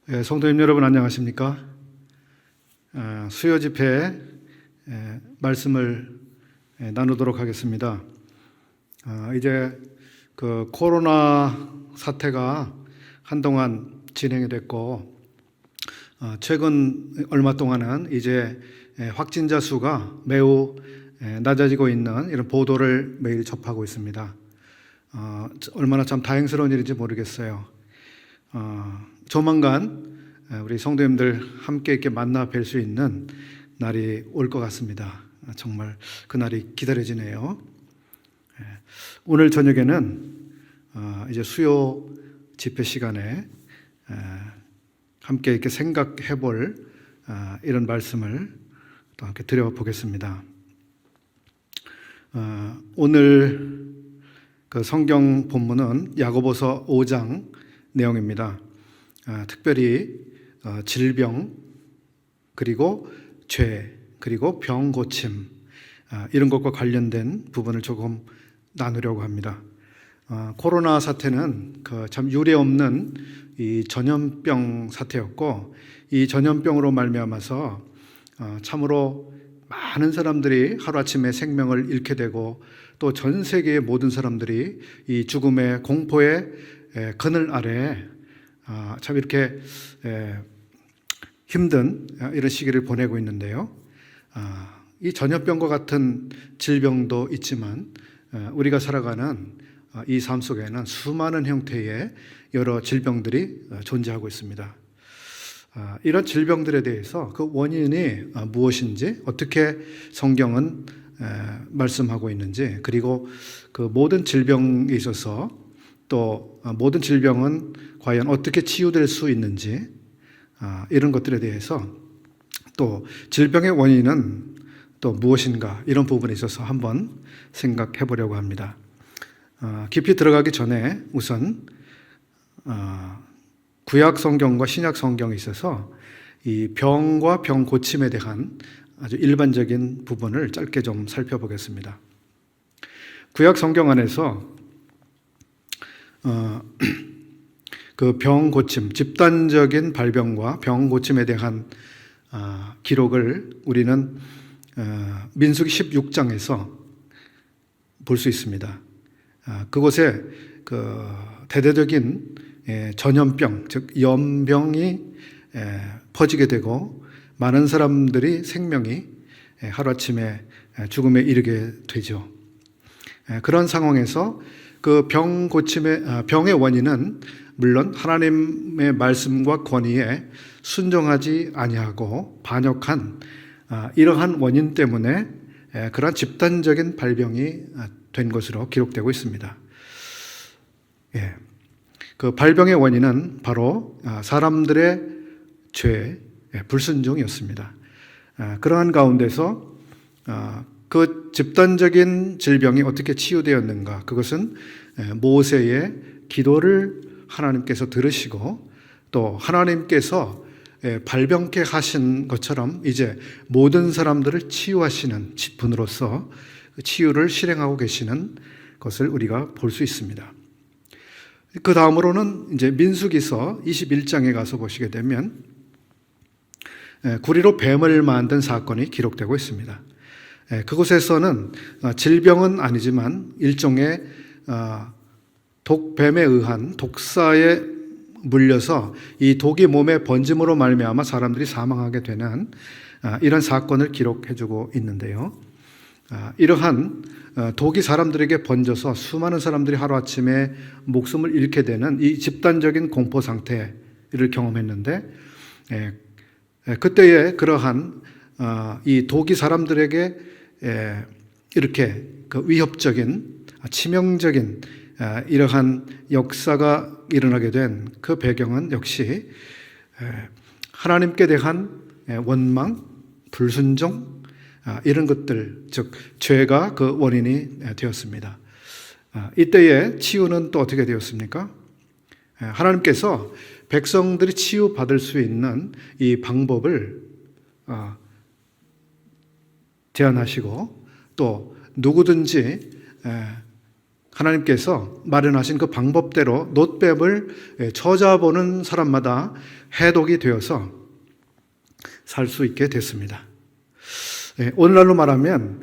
성도님 여러분 안녕하십니까? 수요 집회 말씀을 나누도록 하겠습니다. 이제 그 코로나 사태가 한동안 진행이 됐고 최근 얼마 동안은 이제 확진자 수가 매우 낮아지고 있는 이런 보도를 매일 접하고 있습니다. 얼마나 참 다행스러운 일인지 모르겠어요. 조만간 우리 성도님들 함께 이렇게 만나 뵐 수 있는 날이 올 것 같습니다. 정말 그 날이 기다려지네요. 오늘 저녁에는 이제 수요 집회 시간에 함께 이렇게 생각해 볼 이런 말씀을 또 함께 드려보겠습니다. 오늘 그 성경 본문은 야고보서 5장 내용입니다. 특별히 질병, 그리고 죄, 그리고 병 고침 이런 것과 관련된 부분을 조금 나누려고 합니다. 코로나 사태는 참 유례없는 이 전염병 사태였고, 이 전염병으로 말미암아서 참으로 많은 사람들이 하루아침에 생명을 잃게 되고, 또 전 세계의 모든 사람들이 이 죽음의 공포의 그늘 아래 참 이렇게 힘든 이런 시기를 보내고 있는데요. 이 전염병과 같은 질병도 있지만 우리가 살아가는 이 삶 속에는 수많은 형태의 여러 질병들이 존재하고 있습니다. 이런 질병들에 대해서 그 원인이 무엇인지, 어떻게 성경은 말씀하고 있는지, 그리고 그 모든 질병에 있어서 또 모든 질병은 과연 어떻게 치유될 수 있는지, 이런 것들에 대해서, 또 질병의 원인은 또 무엇인가, 이런 부분에 있어서 한번 생각해 보려고 합니다. 깊이 들어가기 전에 우선 구약 성경과 신약 성경에 있어서 이 병과 병 고침에 대한 아주 일반적인 부분을 짧게 좀 살펴보겠습니다. 구약 성경 안에서 그 병 고침, 집단적인 발병과 병 고침에 대한 기록을 우리는 민수기 16장에서 볼 수 있습니다. 그곳에 그 대대적인 전염병, 즉 연병이 퍼지게 되고 많은 사람들이 생명이 하루아침에 죽음에 이르게 되죠. 그런 상황에서 그 병 고침의 병의 원인은 물론 하나님의 말씀과 권위에 순종하지 아니하고 반역한 이러한 원인 때문에 그러한 집단적인 발병이 된 것으로 기록되고 있습니다. 그 발병의 원인은 바로 사람들의 죄, 불순종이었습니다. 그러한 가운데서 그 집단적인 질병이 어떻게 치유되었는가? 그것은 모세의 기도를 하나님께서 들으시고, 또 하나님께서 발병케 하신 것처럼 이제 모든 사람들을 치유하시는 분으로서 치유를 실행하고 계시는 것을 우리가 볼 수 있습니다. 그 다음으로는 이제 민수기서 21장에 가서 보시게 되면 구리로 뱀을 만든 사건이 기록되고 있습니다. 그곳에서는 질병은 아니지만 일종의 독뱀에 의한 독사에 물려서 이 독이 몸에 번짐으로 말미암아 사람들이 사망하게 되는 이런 사건을 기록해주고 있는데요. 이러한 독이 사람들에게 번져서 수많은 사람들이 하루아침에 목숨을 잃게 되는 이 집단적인 공포 상태를 경험했는데, 그때의 그러한 이 독이 사람들에게 이렇게 그 위협적인 치명적인 이러한 역사가 일어나게 된 그 배경은 역시 하나님께 대한 원망, 불순종, 이런 것들, 즉 죄가 그 원인이 되었습니다. 이때의 치유는 또 어떻게 되었습니까? 하나님께서 백성들이 치유받을 수 있는 이 방법을 제안하시고, 또 누구든지 하나님께서 마련하신 그 방법대로 놋뱀을 쳐잡아보는 사람마다 해독이 되어서 살 수 있게 됐습니다. 오늘날로 말하면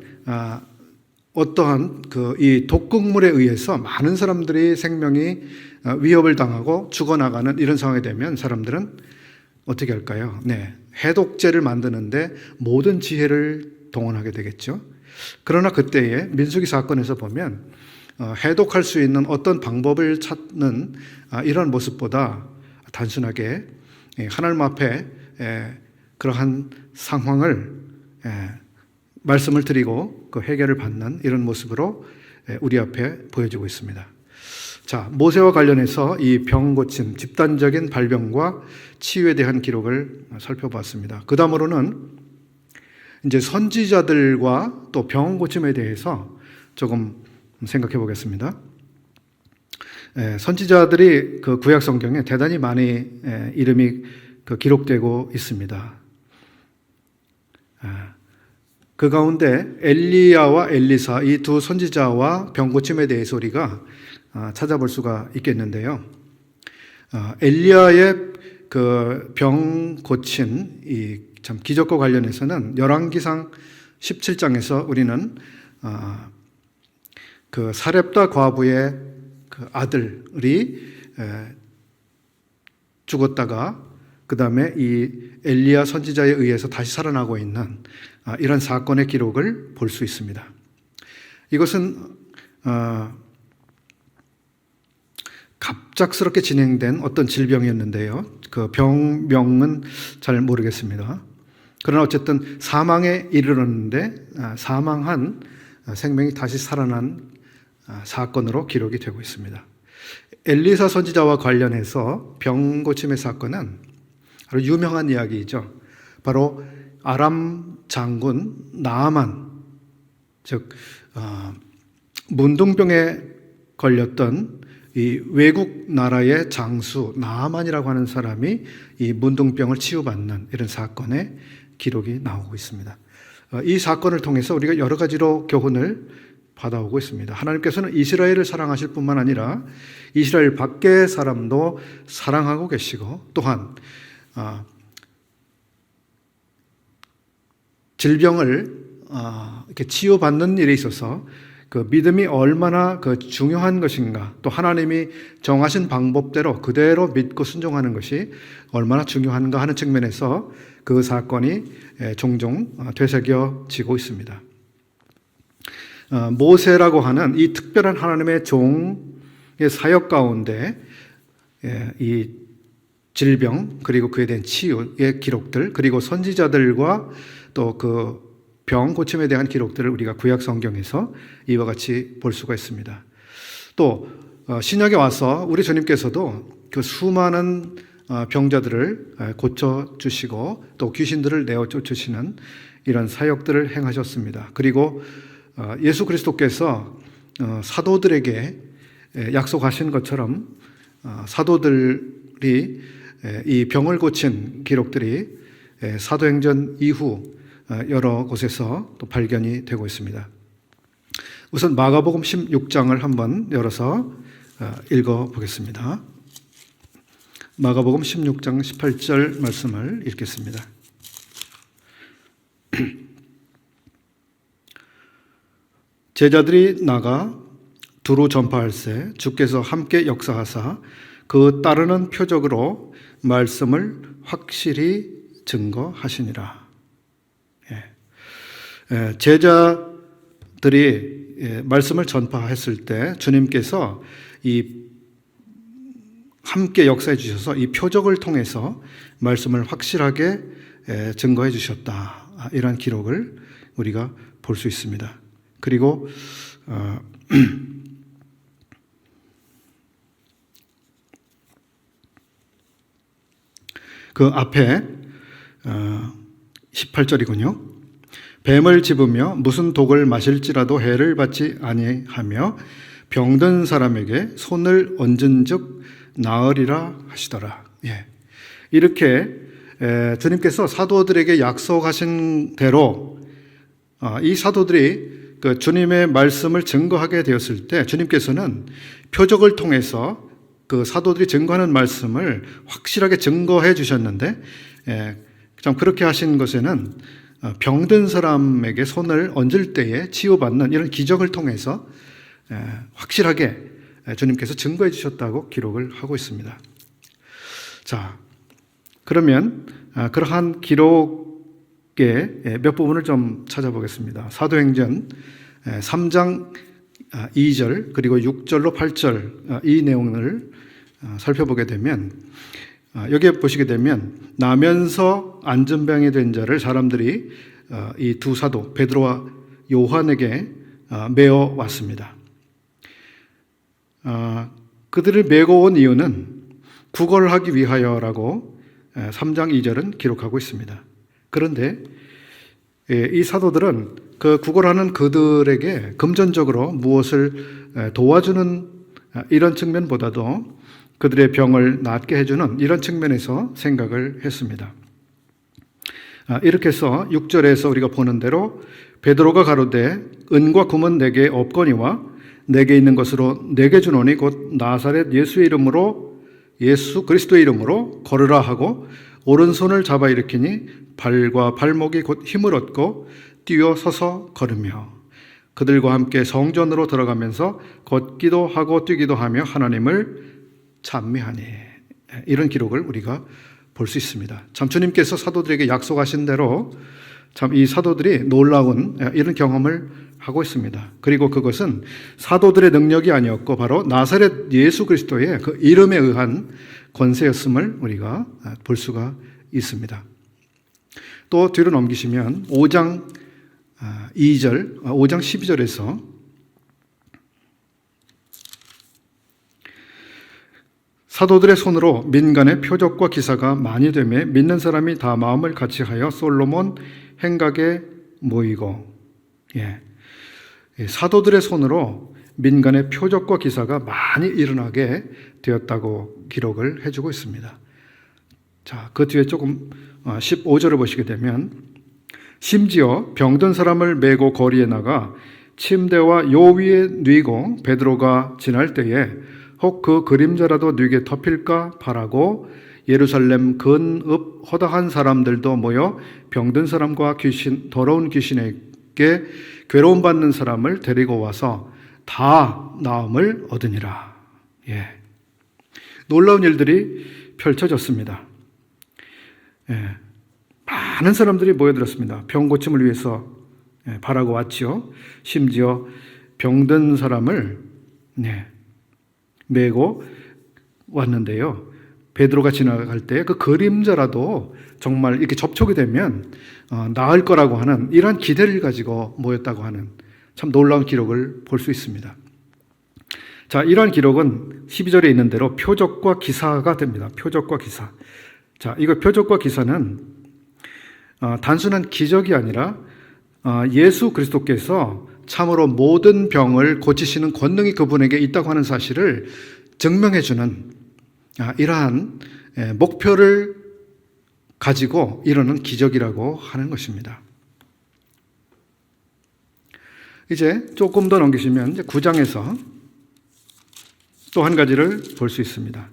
어떠한 이 독극물에 의해서 많은 사람들이 생명이 위협을 당하고 죽어나가는 이런 상황이 되면 사람들은 어떻게 할까요? 해독제를 만드는데 모든 지혜를 동원하게 되겠죠. 그러나 그때의 민수기 사건에서 보면 해독할 수 있는 어떤 방법을 찾는 이런 모습보다 단순하게 하나님 앞에 그러한 상황을 말씀을 드리고 그 해결을 받는 이런 모습으로 우리 앞에 보여지고 있습니다. 자, 모세와 관련해서 이 병 고침, 집단적인 발병과 치유에 대한 기록을 살펴봤습니다. 그 다음으로는 이제 선지자들과 또 병 고침에 대해서 조금 생각해 보겠습니다. 선지자들이 그 구약 성경에 대단히 많이 이름이 기록되고 있습니다. 그 가운데 엘리야와 엘리사 이 두 선지자와 병 고침에 대해서 우리가 찾아볼 수가 있겠는데요. 엘리야의 그 병 고친 이 참 기적과 관련해서는 열왕기상 17장에서 우리는 그 사렙다 과부의 그 아들이 죽었다가 그 다음에 이 엘리야 선지자에 의해서 다시 살아나고 있는 이런 사건의 기록을 볼 수 있습니다. 이것은 갑작스럽게 진행된 어떤 질병이었는데요. 그 병명은 잘 모르겠습니다. 그러나 어쨌든 사망에 이르렀는데 사망한 생명이 다시 살아난 사건으로 기록이 되고 있습니다. 엘리사 선지자와 관련해서 병 고침의 사건은 바로 유명한 이야기이죠. 바로 아람 장군 나아만, 즉 문둥병에 걸렸던 이 외국 나라의 장수 나아만이라고 하는 사람이 이 문둥병을 치유받는 이런 사건의 기록이 나오고 있습니다. 이 사건을 통해서 우리가 여러 가지로 교훈을 받아오고 있습니다. 하나님께서는 이스라엘을 사랑하실 뿐만 아니라 이스라엘 밖의 사람도 사랑하고 계시고 또한 질병을 이렇게 치유받는 일에 있어서 그 믿음이 얼마나 그 중요한 것인가, 또 하나님이 정하신 방법대로 그대로 믿고 순종하는 것이 얼마나 중요한가 하는 측면에서 그 사건이 종종 되새겨지고 있습니다. 모세라고 하는 이 특별한 하나님의 종의 사역 가운데 이 질병 그리고 그에 대한 치유의 기록들, 그리고 선지자들과 또 그 병 고침에 대한 기록들을 우리가 구약 성경에서 이와 같이 볼 수가 있습니다. 또 신약에 와서 우리 주님께서도 그 수많은 병자들을 고쳐 주시고 또 귀신들을 내어 쫓으시는 이런 사역들을 행하셨습니다. 그리고 예수 그리스도께서 사도들에게 약속하신 것처럼 사도들이 이 병을 고친 기록들이 사도행전 이후 여러 곳에서 또 발견이 되고 있습니다. 우선 마가복음 16장을 한번 열어서 읽어 보겠습니다. 마가복음 16장 18절 말씀을 읽겠습니다. 제자들이 나가 두루 전파할세 주께서 함께 역사하사 그 따르는 표적으로 말씀을 확실히 증거하시니라. 제자들이 말씀을 전파했을 때 주님께서 이 함께 역사해 주셔서 이 표적을 통해서 말씀을 확실하게 증거해 주셨다. 이런 기록을 우리가 볼 수 있습니다. 그리고 그 앞에 18절이군요. 뱀을 집으며 무슨 독을 마실지라도 해를 받지 아니하며 병든 사람에게 손을 얹은즉 나으리라 하시더라. 이렇게 주님께서 사도들에게 약속하신 대로 이 사도들이 그 주님의 말씀을 증거하게 되었을 때 주님께서는 표적을 통해서 그 사도들이 증거하는 말씀을 확실하게 증거해 주셨는데, 참 그렇게 하신 것에는 병든 사람에게 손을 얹을 때에 치유받는 이런 기적을 통해서 확실하게 주님께서 증거해 주셨다고 기록을 하고 있습니다. 자, 그러면 그러한 기록의 몇 부분을 좀 찾아보겠습니다. 사도행전 3장 2절 그리고 6절로 8절 이 내용을 살펴보게 되면, 여기에 보시게 되면 나면서 안전병이 된 자를 사람들이 이 두 사도 베드로와 요한에게 메어 왔습니다. 그들을 메고 온 이유는 구걸하기 위하여라고 3장 2절은 기록하고 있습니다. 그런데 이 사도들은 그 구걸하는 그들에게 금전적으로 무엇을 도와주는 이런 측면보다도 그들의 병을 낫게 해주는 이런 측면에서 생각을 했습니다. 이렇게 해서 6절에서 우리가 보는 대로 베드로가 가로되 은과 금은 내게 없거니와 내게 있는 것으로 내게 주노니 곧 나사렛 예수의 이름으로 예수 그리스도의 이름으로 걸으라 하고 오른손을 잡아 일으키니 발과 발목이 곧 힘을 얻고 뛰어 서서 걸으며 그들과 함께 성전으로 들어가면서 걷기도 하고 뛰기도 하며 하나님을 찬미하니, 이런 기록을 우리가 볼 수 있습니다. 참 주님께서 사도들에게 약속하신 대로 참 이 사도들이 놀라운 이런 경험을 하고 있습니다. 그리고 그것은 사도들의 능력이 아니었고 바로 나사렛 예수 그리스도의 그 이름에 의한 권세였음을 우리가 볼 수가 있습니다. 또 뒤로 넘기시면 5장 2절, 5장 12절에서 사도들의 손으로 민간의 표적과 기사가 많이 되매 믿는 사람이 다 마음을 같이하여 솔로몬 행각에 모이고, 사도들의 손으로 민간의 표적과 기사가 많이 일어나게 되었다고 기록을 해주고 있습니다. 자, 그 뒤에 조금 15절을 보시게 되면 심지어 병든 사람을 메고 거리에 나가 침대와 요 위에 뉘고 베드로가 지날 때에 혹 그 그림자라도 뉘게 덮일까 바라고 예루살렘 근읍 허다한 사람들도 모여 병든 사람과 귀신, 더러운 귀신에게 괴로움 받는 사람을 데리고 와서 다 나음을 얻으니라. 놀라운 일들이 펼쳐졌습니다. 많은 사람들이 모여들었습니다. 병 고침을 위해서 바라고 왔지요. 심지어 병든 사람을 메고 왔는데요. 베드로가 지나갈 때 그 그림자라도 정말 이렇게 접촉이 되면 나을 거라고 하는 이러한 기대를 가지고 모였다고 하는 참 놀라운 기록을 볼 수 있습니다. 자, 이러한 기록은 12절에 있는 대로 표적과 기사가 됩니다. 표적과 기사. 자, 이거 표적과 기사는 단순한 기적이 아니라 예수 그리스도께서 참으로 모든 병을 고치시는 권능이 그분에게 있다고 하는 사실을 증명해주는 이러한 목표를 가지고 이루는 기적이라고 하는 것입니다. 이제 조금 더 넘기시면 이제 9장에서 또 한 가지를 볼 수 있습니다.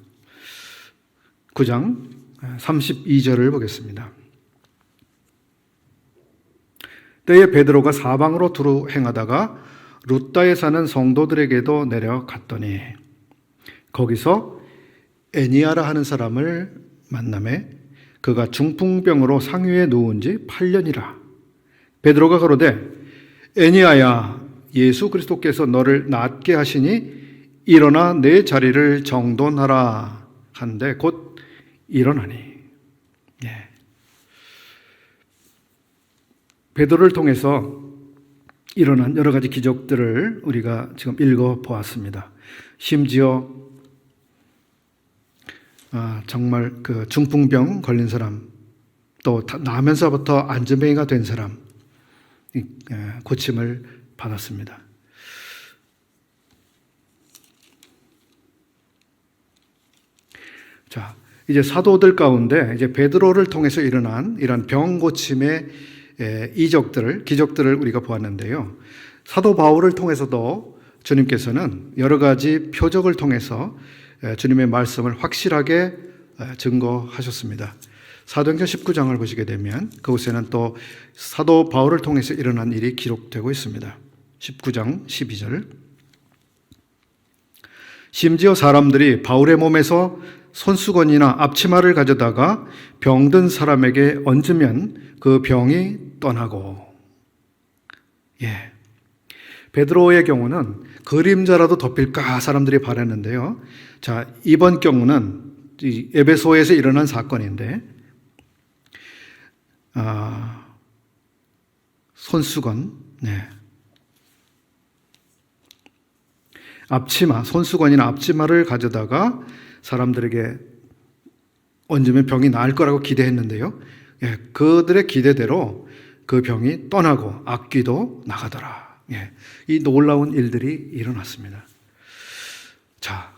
9장 32절을 보겠습니다. 때에 베드로가 사방으로 두루 행하다가 루다에 사는 성도들에게도 내려갔더니 거기서 애니아라 하는 사람을 만나매 그가 중풍병으로 상위에 누운 지 8년이라. 베드로가 가로되 애니아야, 예수 그리스도께서 너를 낫게 하시니 일어나 내 자리를 정돈하라 한데 곧 일어나니. 베드로를 통해서 일어난 여러 가지 기적들을 우리가 지금 읽어보았습니다. 심지어 정말 그 중풍병 걸린 사람, 또 나면서부터 안전병이가 된 사람 고침을 받았습니다. 자, 이제 사도들 가운데 이제 베드로를 통해서 일어난 이런 병 고침의 기적들을 우리가 보았는데요. 사도 바울을 통해서도 주님께서는 여러 가지 표적을 통해서 주님의 말씀을 확실하게 증거하셨습니다. 사도행전 19장을 보시게 되면 그곳에는 또 사도 바울을 통해서 일어난 일이 기록되고 있습니다. 19장 12절. 심지어 사람들이 바울의 몸에서 손수건이나 앞치마를 가져다가 병든 사람에게 얹으면 그 병이 떠나고. 예. 베드로의 경우는 그림자라도 덮일까 사람들이 바랐는데요. 자, 이번 경우는 에베소에서 일어난 사건인데, 손수건, 네. 앞치마, 손수건이나 앞치마를 가져다가 사람들에게 얹으면 병이 나을 거라고 기대했는데요. 예, 그들의 기대대로 그 병이 떠나고 악귀도 나가더라. 예, 이 놀라운 일들이 일어났습니다. 자,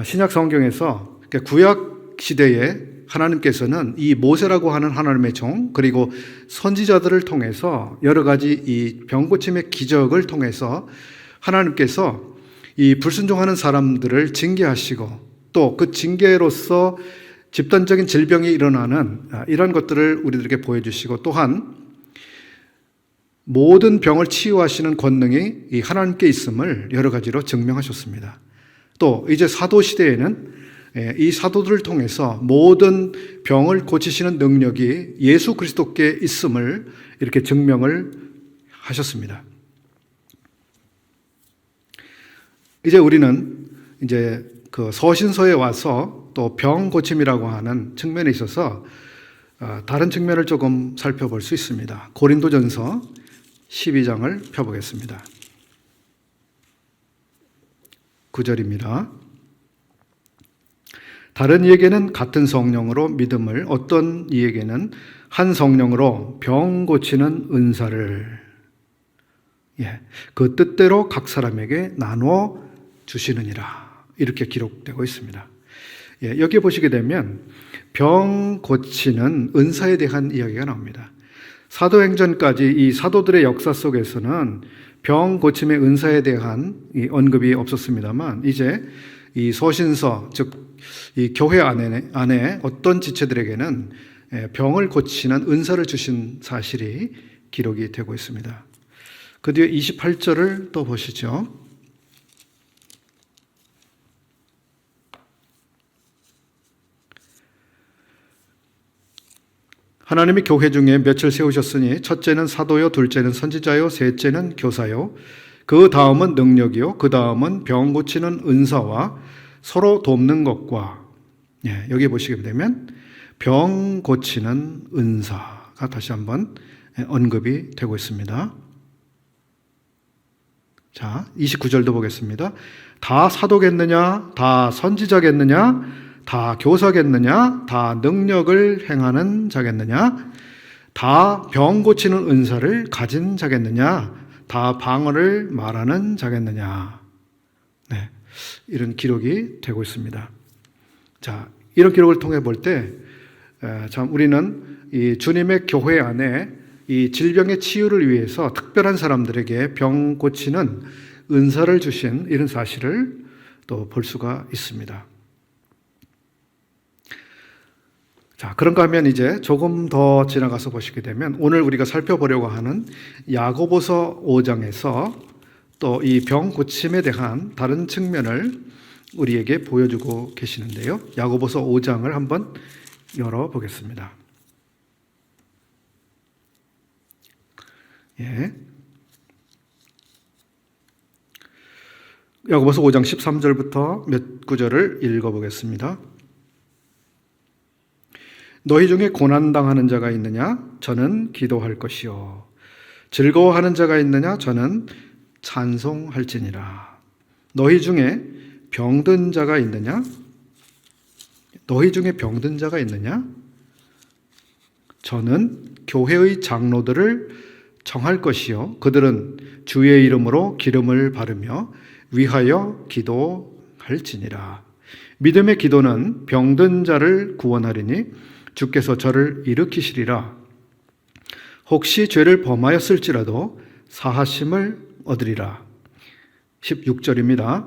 신약 성경에서 구약 시대에 하나님께서는 이 모세라고 하는 하나님의 종 그리고 선지자들을 통해서 여러 가지 이 병고침의 기적을 통해서 하나님께서 이 불순종하는 사람들을 징계하시고 또 그 징계로서 집단적인 질병이 일어나는 이런 것들을 우리들에게 보여주시고 또한 모든 병을 치유하시는 권능이 이 하나님께 있음을 여러 가지로 증명하셨습니다. 또 이제 사도 시대에는 이 사도들을 통해서 모든 병을 고치시는 능력이 예수 그리스도께 있음을 이렇게 증명을 하셨습니다. 이제 우리는 이제 그 서신서에 와서 또 병 고침이라고 하는 측면에 있어서 다른 측면을 조금 살펴볼 수 있습니다. 고린도전서 12장을 펴보겠습니다. 9절입니다. 다른 이에게는 같은 성령으로 믿음을, 어떤 이에게는 한 성령으로 병 고치는 은사를 그 뜻대로 각 사람에게 나누어 주시느니라. 이렇게 기록되고 있습니다. 여기 보시게 되면 병 고치는 은사에 대한 이야기가 나옵니다. 사도행전까지 이 사도들의 역사 속에서는 병 고침의 은사에 대한 이 언급이 없었습니다만 이제 이 서신서, 즉 이 교회 안에 어떤 지체들에게는 병을 고치는 은사를 주신 사실이 기록이 되고 있습니다. 그 뒤에 28절을 또 보시죠. 하나님이 교회 중에 몇을 세우셨으니 첫째는 사도요, 둘째는 선지자요, 셋째는 교사요, 그 다음은 능력이요, 그 다음은 병 고치는 은사와 서로 돕는 것과, 여기 보시게 되면 병 고치는 은사가 다시 한번 언급이 되고 있습니다. 자, 29절도 보겠습니다. 다 사도겠느냐, 다 선지자겠느냐, 다 교사겠느냐, 다 능력을 행하는 자겠느냐, 다 병 고치는 은사를 가진 자겠느냐, 다 방언을 말하는 자겠느냐. 네, 이런 기록이 되고 있습니다. 자, 이런 기록을 통해 볼 때, 참 우리는 이 주님의 교회 안에 이 질병의 치유를 위해서 특별한 사람들에게 병 고치는 은사를 주신 이런 사실을 또 볼 수가 있습니다. 자, 그런가 하면 이제 조금 더 지나가서 보시게 되면 오늘 우리가 살펴보려고 하는 야고보서 5장에서 또 이 병 고침에 대한 다른 측면을 우리에게 보여주고 계시는데요. 야고보서 5장을 한번 열어보겠습니다. 야고보서 5장 13절부터 몇 구절을 읽어보겠습니다. 너희 중에 고난당하는 자가 있느냐? 저는 기도할 것이요. 즐거워하는 자가 있느냐? 저는 찬송할지니라. 너희 중에 병든 자가 있느냐? 너희 중에 병든 자가 있느냐? 저는 교회의 장로들을 청할 것이요. 그들은 주의 이름으로 기름을 바르며 위하여 기도할지니라. 믿음의 기도는 병든 자를 구원하리니 주께서 저를 일으키시리라. 혹시 죄를 범하였을지라도 사하심을 얻으리라. 16절입니다.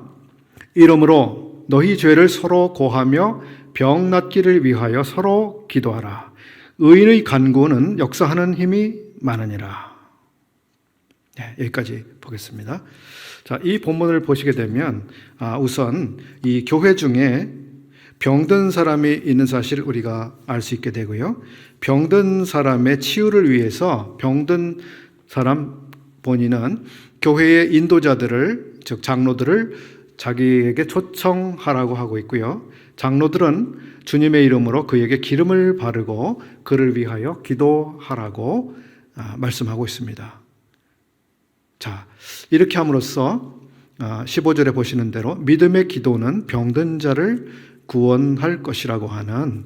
이러므로 너희 죄를 서로 고하며 병 낫기를 위하여 서로 기도하라. 의인의 간구는 역사하는 힘이 많으니라. 네, 여기까지 보겠습니다. 자, 이 본문을 보시게 되면 우선 이 교회 중에 병든 사람이 있는 사실을 우리가 알 수 있게 되고요. 병든 사람의 치유를 위해서 병든 사람 본인은 교회의 인도자들을, 즉 장로들을 자기에게 초청하라고 하고 있고요. 장로들은 주님의 이름으로 그에게 기름을 바르고 그를 위하여 기도하라고 말씀하고 있습니다. 자, 이렇게 함으로써 15절에 보시는 대로 믿음의 기도는 병든 자를 구원할 것이라고 하는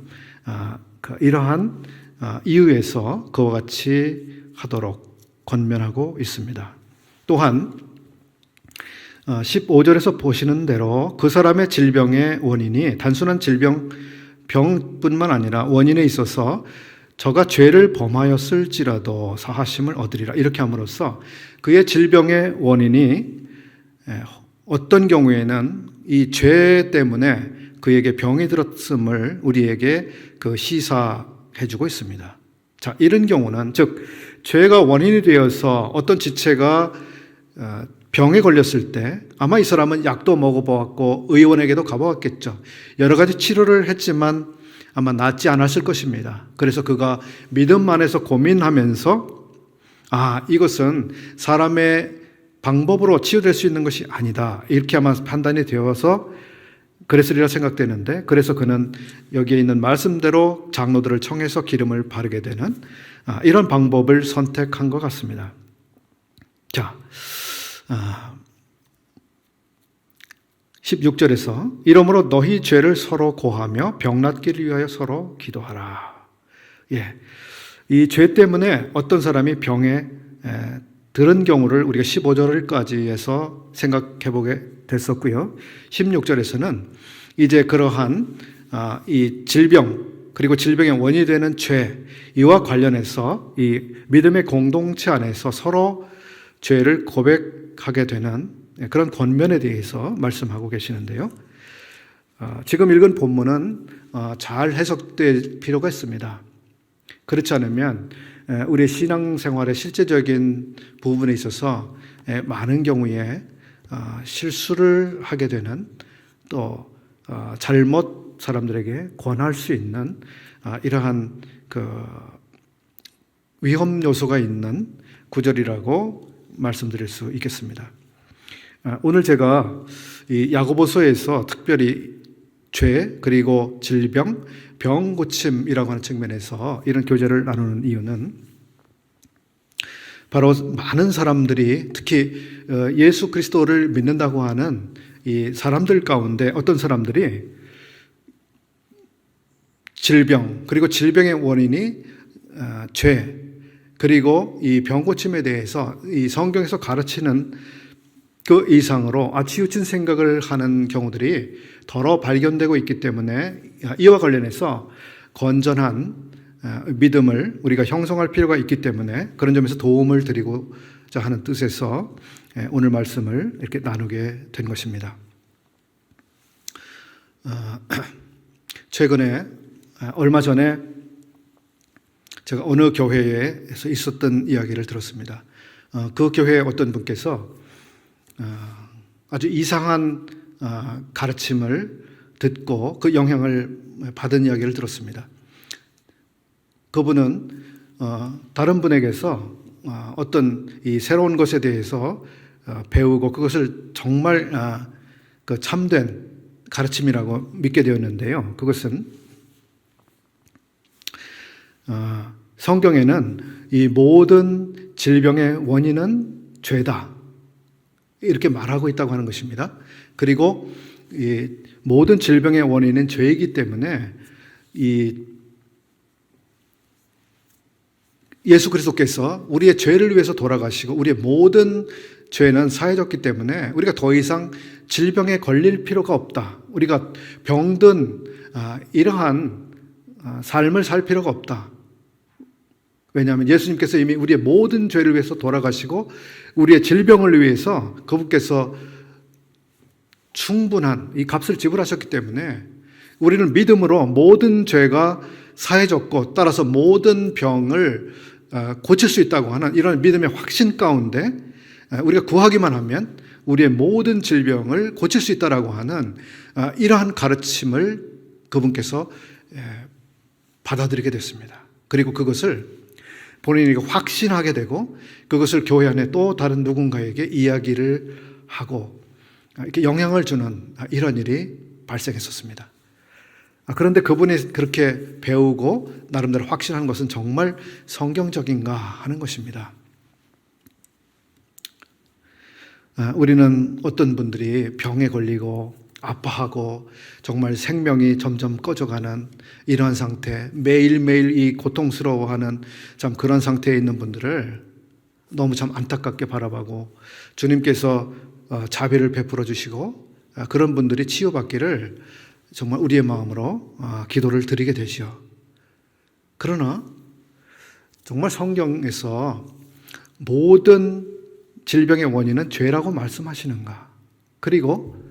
이러한 이유에서 그와 같이 하도록 권면하고 있습니다. 또한 15절에서 보시는 대로 그 사람의 질병의 원인이 단순한 병뿐만 아니라 원인에 있어서 저가 죄를 범하였을지라도 사하심을 얻으리라. 이렇게 함으로써 그의 질병의 원인이 어떤 경우에는 이 죄 때문에 그에게 병이 들었음을 우리에게 시사해주고 있습니다. 자, 이런 경우는 즉 죄가 원인이 되어서 어떤 지체가 병에 걸렸을 때 아마 이 사람은 약도 먹어보았고 의원에게도 가보았겠죠. 여러 가지 치료를 했지만 아마 낫지 않았을 것입니다. 그래서 그가 믿음 안에서 고민하면서 이것은 사람의 방법으로 치유될 수 있는 것이 아니다. 이렇게 아마 판단이 되어서 그랬으리라 생각되는데, 그래서 그는 여기에 있는 말씀대로 장로들을 청해서 기름을 바르게 되는 이런 방법을 선택한 것 같습니다. 자, 16절에서 이러므로 너희 죄를 서로 고하며 병 낫기를 위하여 서로 기도하라. 예, 이 죄 때문에 어떤 사람이 병에 들은 경우를 우리가 15절까지 해서 생각해 보게 됐었고요. 16절에서는 이제 그러한 이 질병 그리고 질병의 원인이 되는 죄 이와 관련해서 이 믿음의 공동체 안에서 서로 죄를 고백하게 되는 그런 권면에 대해서 말씀하고 계시는데요. 지금 읽은 본문은 잘 해석될 필요가 있습니다. 그렇지 않으면 우리의 신앙생활의 실제적인 부분에 있어서 많은 경우에 실수를 하게 되는 또 잘못 사람들에게 권할 수 있는 이러한 위험 요소가 있는 구절이라고 말씀드릴 수 있겠습니다. 오늘 제가 이 야고보서에서 특별히 죄 그리고 질병, 병 고침이라고 하는 측면에서 이런 교제를 나누는 이유는 바로 많은 사람들이 특히 예수 그리스도를 믿는다고 하는 이 사람들 가운데 어떤 사람들이 질병 그리고 질병의 원인이 죄 그리고 이 병 고침에 대해서 이 성경에서 가르치는 그 이상으로 치우친 생각을 하는 경우들이 더러 발견되고 있기 때문에 이와 관련해서 건전한 믿음을 우리가 형성할 필요가 있기 때문에 그런 점에서 도움을 드리고자 하는 뜻에서 오늘 말씀을 이렇게 나누게 된 것입니다. 최근에 얼마 전에 제가 어느 교회에서 있었던 이야기를 들었습니다. 그 교회의 어떤 분께서 아주 이상한 가르침을 듣고 그 영향을 받은 이야기를 들었습니다. 그분은 다른 분에게서 어떤 이 새로운 것에 대해서 배우고 그것을 정말 참된 가르침이라고 믿게 되었는데요. 그것은 성경에는 이 모든 질병의 원인은 죄다 이렇게 말하고 있다고 하는 것입니다. 그리고 이 모든 질병의 원인은 죄이기 때문에 이 예수 그리스도께서 우리의 죄를 위해서 돌아가시고 우리의 모든 죄는 사해졌기 때문에 우리가 더 이상 질병에 걸릴 필요가 없다. 우리가 병든 이러한 삶을 살 필요가 없다. 왜냐하면 예수님께서 이미 우리의 모든 죄를 위해서 돌아가시고 우리의 질병을 위해서 그분께서 충분한 이 값을 지불하셨기 때문에 우리는 믿음으로 모든 죄가 사해졌고 따라서 모든 병을 고칠 수 있다고 하는 이런 믿음의 확신 가운데 우리가 구하기만 하면 우리의 모든 질병을 고칠 수 있다라고 하는 이러한 가르침을 그분께서 받아들이게 됐습니다. 그리고 그것을 본인이 확신하게 되고 그것을 교회 안에 또 다른 누군가에게 이야기를 하고 이렇게 영향을 주는 이런 일이 발생했었습니다. 그런데 그분이 그렇게 배우고 나름대로 확신한 것은 정말 성경적인가 하는 것입니다. 우리는 어떤 분들이 병에 걸리고 아파하고 정말 생명이 점점 꺼져가는 이러한 상태, 매일매일 이 고통스러워하는 참 그런 상태에 있는 분들을 너무 참 안타깝게 바라보고 주님께서 자비를 베풀어 주시고 그런 분들이 치유받기를 정말 우리의 마음으로 기도를 드리게 되지요. 그러나 정말 성경에서 모든 질병의 원인은 죄라고 말씀하시는가? 그리고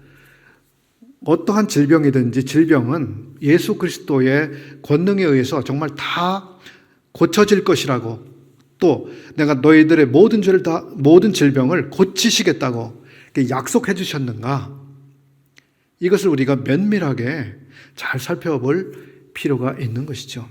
어떠한 질병이든지 질병은 예수 그리스도의 권능에 의해서 정말 다 고쳐질 것이라고 또 내가 너희들의 모든 죄를 다 모든 질병을 고치시겠다고 약속해 주셨는가? 이것을 우리가 면밀하게 잘 살펴볼 필요가 있는 것이죠.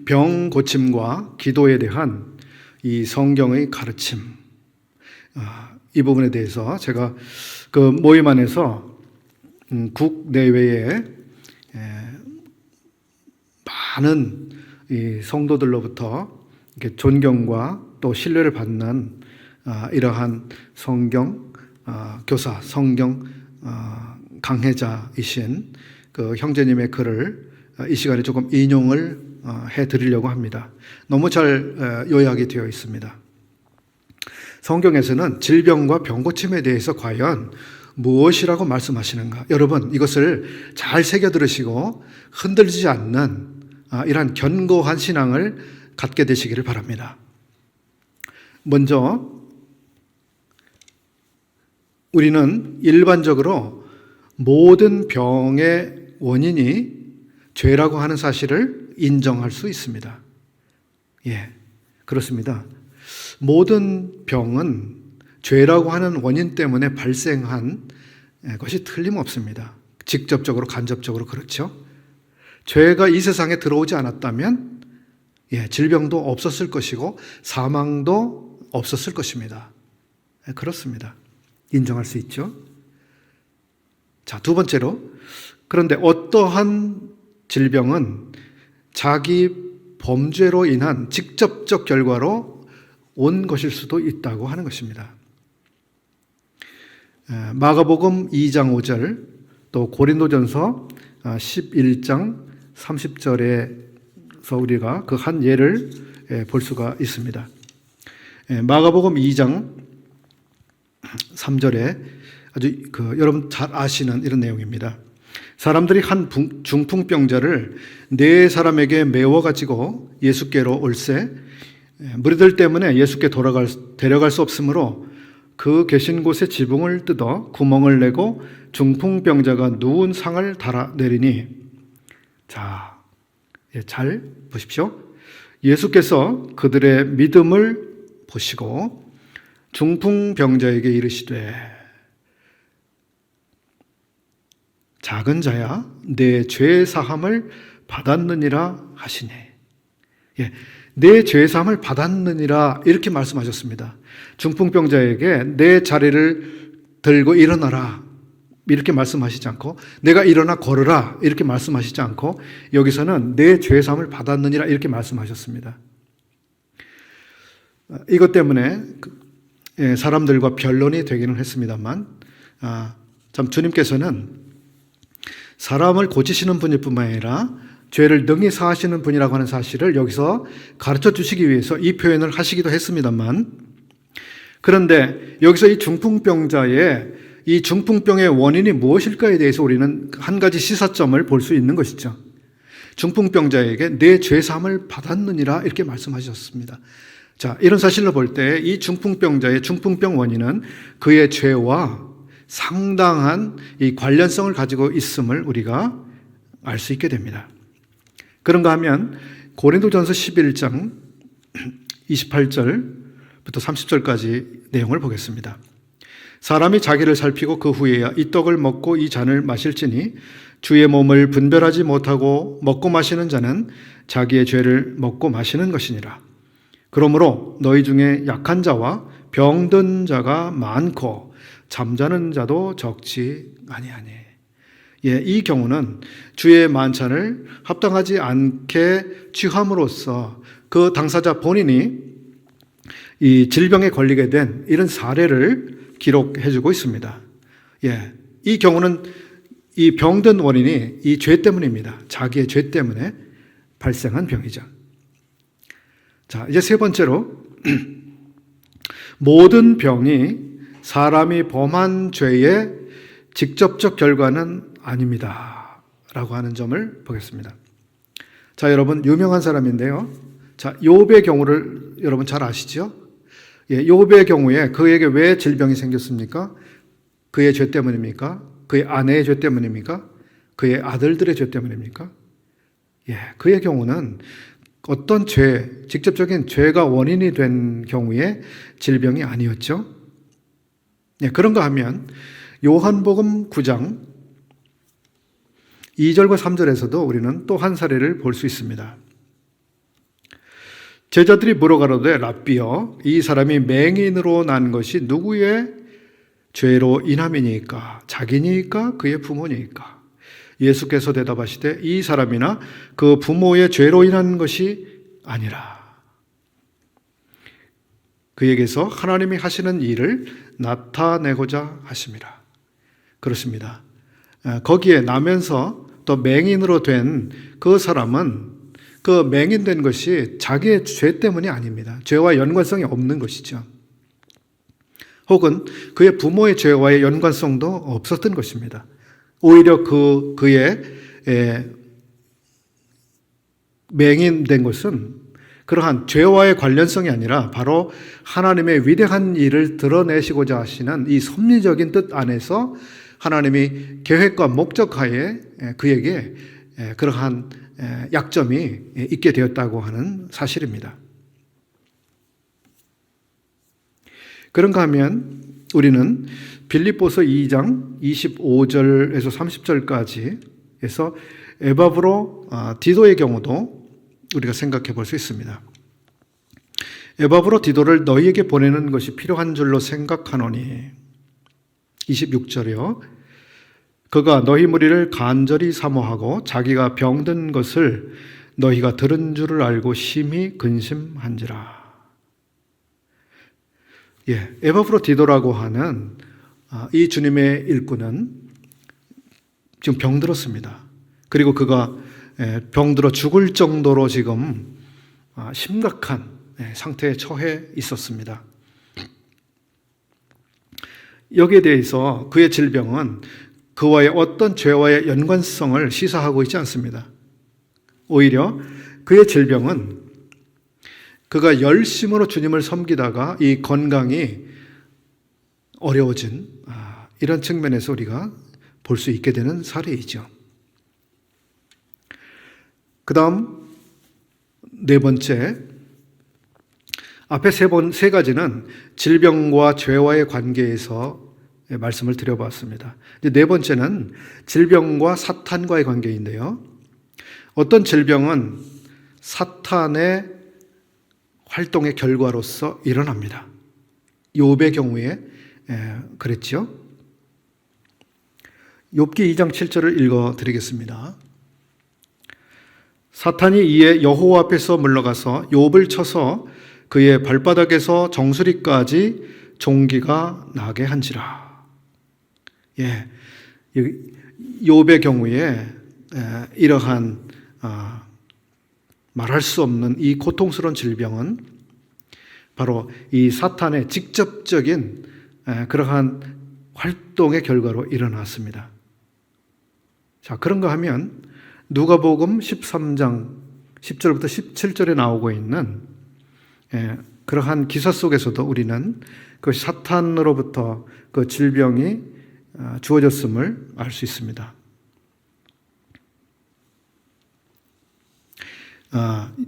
병 고침과 기도에 대한 이 성경의 가르침, 이 부분에 대해서 제가 그 모임 안에서 국내외에 많은 이 성도들로부터 이렇게 존경과 또 신뢰를 받는 이러한 성경 교사, 성경 강해자이신 그 형제님의 글을 이 시간에 조금 인용을 해드리려고 합니다. 너무 잘 요약이 되어 있습니다. 성경에서는 질병과 병고침에 대해서 과연 무엇이라고 말씀하시는가? 여러분 이것을 잘 새겨 들으시고 흔들리지 않는 이러한 견고한 신앙을 갖게 되시기를 바랍니다. 먼저 우리는 일반적으로 모든 병의 원인이 죄라고 하는 사실을 인정할 수 있습니다. 예, 그렇습니다. 모든 병은 죄라고 하는 원인 때문에 발생한 것이 틀림없습니다. 직접적으로 간접적으로 그렇죠. 죄가 이 세상에 들어오지 않았다면 질병도 없었을 것이고 사망도 없었을 것입니다. 그렇습니다. 인정할 수 있죠. 자, 두 번째로 그런데 어떠한 질병은 자기 범죄로 인한 직접적 결과로 온 것일 수도 있다고 하는 것입니다. 마가복음 2장 5절 또 고린도전서 11장 30절에서 우리가 그 한 예를 볼 수가 있습니다. 마가복음 2장 3절에 아주 여러분 잘 아시는 이런 내용입니다. 사람들이 한 중풍병자를 네 사람에게 메워가지고 예수께로 올세 무리들 때문에 예수께 데려갈 수 없으므로 그 계신 곳에 지붕을 뜯어 구멍을 내고 중풍병자가 누운 상을 달아내리니 자, 잘 보십시오. 예수께서 그들의 믿음을 보시고 중풍병자에게 이르시되 작은 자야 내 죄 사함을 받았느니라 하시니 내 죄 사함을 받았느니라 이렇게 말씀하셨습니다. 중풍병자에게 내 자리를 들고 일어나라 이렇게 말씀하시지 않고 내가 일어나 걸으라 이렇게 말씀하시지 않고 여기서는 내 죄 사함을 받았느니라 이렇게 말씀하셨습니다. 이것 때문에 사람들과 변론이 되기는 했습니다만 참 주님께서는 사람을 고치시는 분일 뿐만 아니라 죄를 능히 사하시는 분이라고 하는 사실을 여기서 가르쳐 주시기 위해서 이 표현을 하시기도 했습니다만 그런데 여기서 이 중풍병의 원인이 무엇일까에 대해서 우리는 한 가지 시사점을 볼 수 있는 것이죠. 중풍병자에게 내 죄사함을 받았느니라 이렇게 말씀하셨습니다. 자, 이런 사실로 볼 때 이 중풍병자의 중풍병 원인은 그의 죄와 상당한 이 관련성을 가지고 있음을 우리가 알 수 있게 됩니다. 그런가 하면 고린도전서 11장 28절부터 30절까지 내용을 보겠습니다. 사람이 자기를 살피고 그 후에야 이 떡을 먹고 이 잔을 마실지니 주의 몸을 분별하지 못하고 먹고 마시는 자는 자기의 죄를 먹고 마시는 것이니라. 그러므로 너희 중에 약한 자와 병든 자가 많고 잠자는 자도 적지 아니하니. 예, 이 경우는 주의 만찬을 합당하지 않게 취함으로써 그 당사자 본인이 이 질병에 걸리게 된 이런 사례를 기록해주고 있습니다. 예, 이 경우는 이 병든 원인이 이 죄 때문입니다. 자기의 죄 때문에 발생한 병이죠. 자, 이제 세 번째로 모든 병이 사람이 범한 죄의 직접적 결과는 아닙니다. 라고 하는 점을 보겠습니다. 자, 여러분, 유명한 사람인데요. 자, 욥의 경우를 여러분 잘 아시죠? 예, 욥의 경우에 그에게 왜 질병이 생겼습니까? 그의 죄 때문입니까? 그의 아내의 죄 때문입니까? 그의 아들들의 죄 때문입니까? 예, 그의 경우는 어떤 죄, 직접적인 죄가 원인이 된 경우에 질병이 아니었죠. 예, 그런가 하면 요한복음 9장 2절과 3절에서도 우리는 또 한 사례를 볼 수 있습니다. 제자들이 물어가로되 랍비여 이 사람이 맹인으로 난 것이 누구의 죄로 인함이니까? 자기니까 그의 부모니까? 예수께서 대답하시되 이 사람이나 그 부모의 죄로 인한 것이 아니라 그에게서 하나님이 하시는 일을 나타내고자 하심이라. 그렇습니다. 거기에 나면서 또 맹인으로 된 그 사람은 그 맹인된 것이 자기의 죄 때문이 아닙니다. 죄와 연관성이 없는 것이죠. 혹은 그의 부모의 죄와의 연관성도 없었던 것입니다. 오히려 그의 맹인된 것은 그러한 죄와의 관련성이 아니라 바로 하나님의 위대한 일을 드러내시고자 하시는 이 섭리적인 뜻 안에서 하나님이 계획과 목적하에 그에게 그러한 약점이 있게 되었다고 하는 사실입니다. 그런가 하면 우리는 빌립보서 2장 25절에서 30절까지 해서 에바브로 디도의 경우도 우리가 생각해 볼 수 있습니다. 에바브로 디도를 너희에게 보내는 것이 필요한 줄로 생각하노니 26절이요. 그가 너희 무리를 간절히 사모하고 자기가 병든 것을 너희가 들은 줄을 알고 심히 근심한지라. 예, 에바브로 디도라고 하는 이 주님의 일꾼은 지금 병들었습니다. 그리고 그가 병들어 죽을 정도로 지금 심각한 상태에 처해 있었습니다. 여기에 대해서 그의 질병은 그와의 어떤 죄와의 연관성을 시사하고 있지 않습니다. 오히려 그의 질병은 그가 열심으로 주님을 섬기다가 이 건강이 어려워진 이런 측면에서 우리가 볼 수 있게 되는 사례이죠. 그 다음 네 번째, 앞에 세 가지는 질병과 죄와의 관계에서 말씀을 드려봤습니다. 네 번째는 질병과 사탄과의 관계인데요. 어떤 질병은 사탄의 활동의 결과로서 일어납니다. 욥의 경우에 그랬죠. 욥기 2장 7절을 읽어드리겠습니다. 사탄이 이에 여호와 앞에서 물러가서 욥을 쳐서 그의 발바닥에서 정수리까지 종기가 나게 한지라. 예, 욥의 경우에 이러한 말할 수 없는 이 고통스러운 질병은 바로 이 사탄의 직접적인 그러한 활동의 결과로 일어났습니다. 자, 그런가 하면 누가복음 13장 10절부터 17절에 나오고 있는 그러한 기사 속에서도 우리는 그 사탄으로부터 그 질병이 주어졌음을 알 수 있습니다.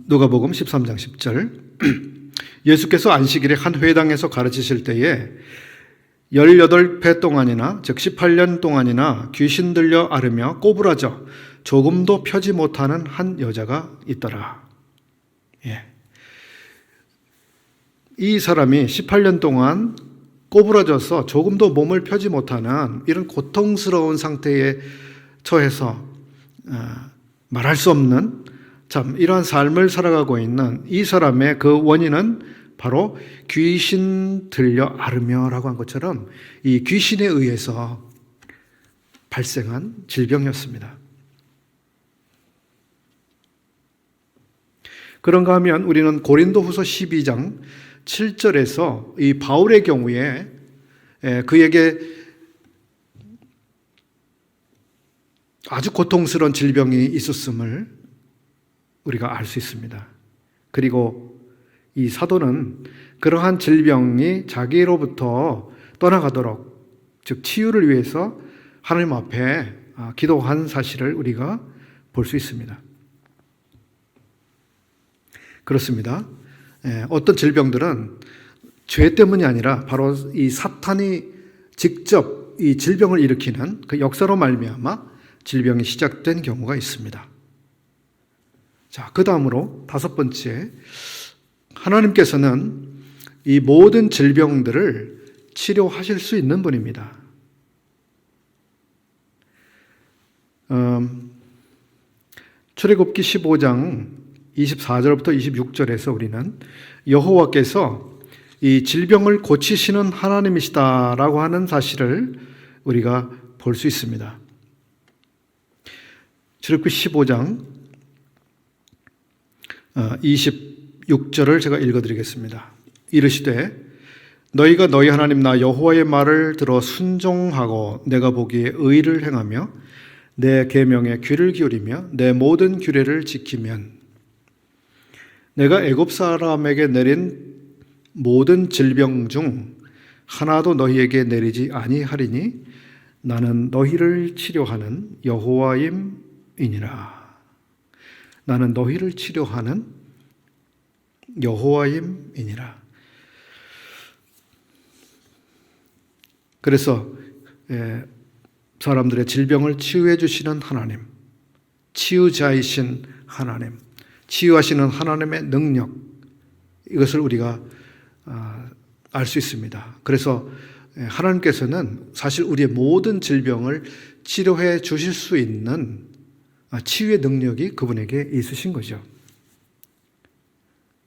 누가복음 13장 10절 예수께서 안식일에 한 회당에서 가르치실 때에 18회 동안이나 즉 18년 동안이나 귀신 들려 앓으며 꼬부라져 조금도 펴지 못하는 한 여자가 있더라. 이 사람이 18년 동안 꼬부라져서 조금도 몸을 펴지 못하는 이런 고통스러운 상태에 처해서 말할 수 없는 참 이러한 삶을 살아가고 있는 이 사람의 그 원인은 바로 귀신 들려 앓으며라고 한 것처럼 이 귀신에 의해서 발생한 질병이었습니다. 그런가 하면 우리는 고린도후서 12장 7절에서 이 바울의 경우에 그에게 아주 고통스러운 질병이 있었음을 우리가 알 수 있습니다. 그리고 이 사도는 그러한 질병이 자기로부터 떠나가도록 즉 치유를 위해서 하나님 앞에 기도한 사실을 우리가 볼 수 있습니다. 그렇습니다. 어떤 질병들은 죄 때문이 아니라 바로 이 사탄이 직접 이 질병을 일으키는 그 역사로 말미암아 질병이 시작된 경우가 있습니다. 자, 그 다음으로 5번째, 하나님께서는 이 모든 질병들을 치료하실 수 있는 분입니다. 출애굽기 15장 24절부터 26절에서 우리는 여호와께서 이 질병을 고치시는 하나님이시다라고 하는 사실을 우리가 볼 수 있습니다. 출애굽기 15장 26절을 제가 읽어드리겠습니다. 이르시되 너희가 너희 하나님 나 여호와의 말을 들어 순종하고 내가 보기에 의를 행하며 내 계명에 귀를 기울이며 내 모든 규례를 지키면 내가 애굽 사람에게 내린 모든 질병 중 하나도 너희에게 내리지 아니하리니 나는 너희를 치료하는 여호와임이니라. 나는 너희를 치료하는 여호와임이니라. 그래서 사람들의 질병을 치유해 주시는 하나님, 치유자이신 하나님, 치유하시는 하나님의 능력, 이것을 우리가 알 수 있습니다. 그래서 하나님께서는 사실 우리의 모든 질병을 치료해 주실 수 있는 치유의 능력이 그분에게 있으신 거죠.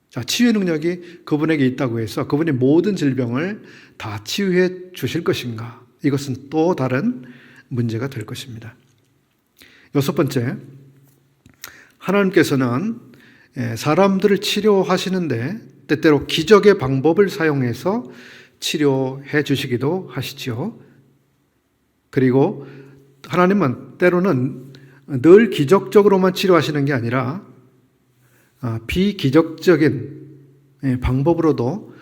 자, 치유의 능력이 그분에게 있다고 해서 그분이 모든 질병을 다 치유해 주실 것인가? 이것은 또 다른 문제가 될 것입니다. 6번째, 하나님께서는 사람들을 치료하시는데 때때로 기적의 방법을 사용해서 치료해 주시기도 하시죠. 그리고 하나님은 때로는 늘 기적적으로만 치료하시는 게 아니라 비기적적인 방법으로도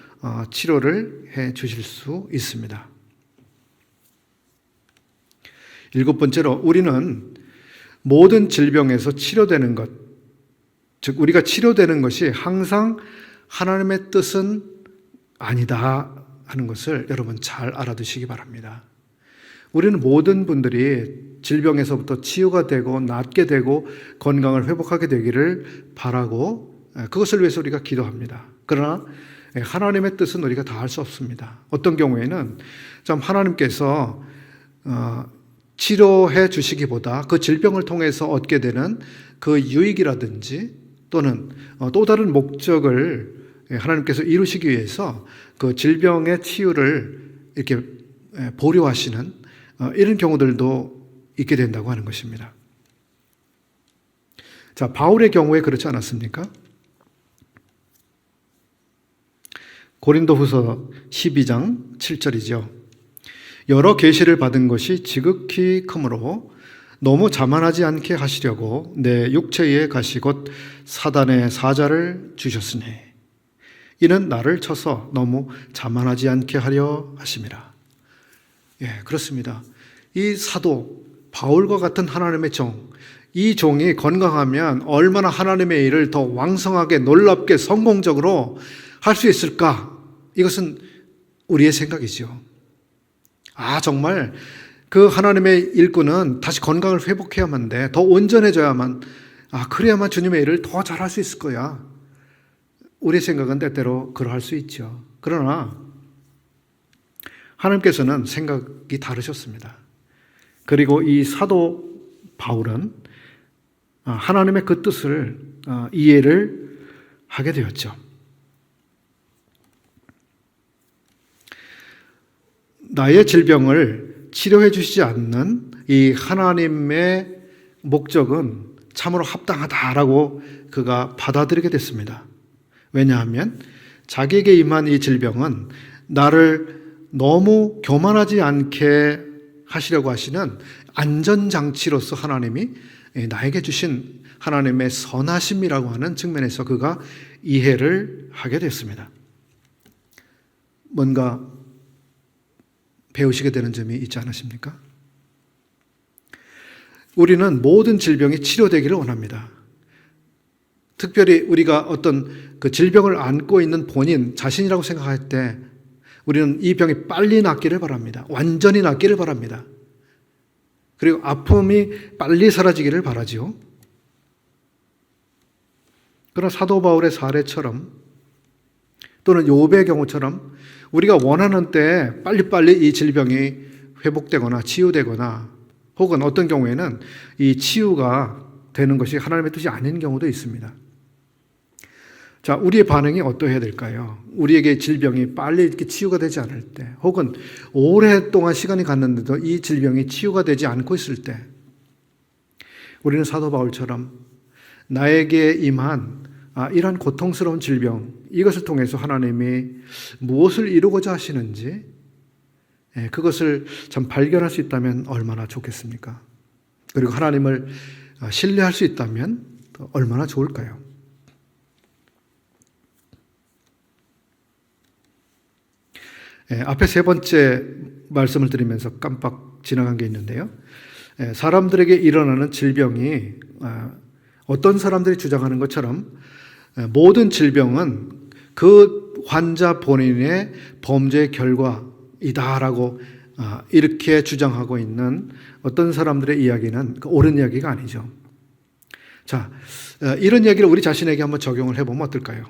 치료를 해 주실 수 있습니다. 7번째로 우리는 모든 질병에서 치료되는 것, 즉 우리가 치료되는 것이 항상 하나님의 뜻은 아니다 하는 것을 여러분 잘 알아두시기 바랍니다. 우리는 모든 분들이 질병에서부터 치유가 되고 낫게 되고 건강을 회복하게 되기를 바라고 그것을 위해서 우리가 기도합니다. 그러나 하나님의 뜻은 우리가 다 할 수 없습니다. 어떤 경우에는 참 하나님께서 치료해 주시기보다 그 질병을 통해서 얻게 되는 그 유익이라든지 또는 또 다른 목적을 하나님께서 이루시기 위해서 그 질병의 치유를 이렇게 보류하시는 이런 경우들도 있게 된다고 하는 것입니다. 자, 바울의 경우에 그렇지 않았습니까? 고린도후서 12장 7절이죠. 여러 계시를 받은 것이 지극히 크므로 너무 자만하지 않게 하시려고 내 육체에 가시 곧 사단의 사자를 주셨으니 이는 나를 쳐서 너무 자만하지 않게 하려 하심이라. 그렇습니다. 이 사도 바울과 같은 하나님의 종, 이 종이 건강하면 얼마나 하나님의 일을 더 왕성하게 놀랍게 성공적으로 할 수 있을까? 이것은 우리의 생각이죠. 정말 그 하나님의 일꾼은 다시 건강을 회복해야만 돼. 더 온전해져야만, 그래야만 주님의 일을 더 잘할 수 있을 거야. 우리의 생각은 때때로 그러할 수 있죠. 그러나 하나님께서는 생각이 다르셨습니다. 그리고 이 사도 바울은 하나님의 그 뜻을 이해를 하게 되었죠. 나의 질병을 치료해 주시지 않는 이 하나님의 목적은 참으로 합당하다라고 그가 받아들이게 됐습니다. 왜냐하면 자기에게 임한 이 질병은 나를 너무 교만하지 않게 하시려고 하시는 안전장치로서 하나님이 나에게 주신 하나님의 선하심이라고 하는 측면에서 그가 이해를 하게 됐습니다. 뭔가 배우시게 되는 점이 있지 않으십니까? 우리는 모든 질병이 치료되기를 원합니다. 특별히 우리가 어떤 그 질병을 안고 있는 본인 자신이라고 생각할 때 우리는 이 병이 빨리 낫기를 바랍니다. 완전히 낫기를 바랍니다. 그리고 아픔이 빨리 사라지기를 바라지요. 그러나 사도 바울의 사례처럼 또는 욥의 경우처럼 우리가 원하는 때 빨리빨리 이 질병이 회복되거나 치유되거나 혹은 어떤 경우에는 이 치유가 되는 것이 하나님의 뜻이 아닌 경우도 있습니다. 자, 우리의 반응이 어떠해야 될까요? 우리에게 질병이 빨리 이렇게 치유가 되지 않을 때, 혹은 오랫동안 시간이 갔는데도 이 질병이 치유가 되지 않고 있을 때, 우리는 사도 바울처럼 나에게 임한 이러한 고통스러운 질병, 이것을 통해서 하나님이 무엇을 이루고자 하시는지 그것을 참 발견할 수 있다면 얼마나 좋겠습니까? 그리고 하나님을 신뢰할 수 있다면 얼마나 좋을까요? 앞에 세 번째 말씀을 드리면서 깜빡 지나간 게 있는데요. 사람들에게 일어나는 질병이 어떤 사람들이 주장하는 것처럼 모든 질병은 그 환자 본인의 범죄의 결과이다라고 이렇게 주장하고 있는 어떤 사람들의 이야기는 옳은 이야기가 아니죠. 자, 이런 이야기를 우리 자신에게 한번 적용을 해보면 어떨까요?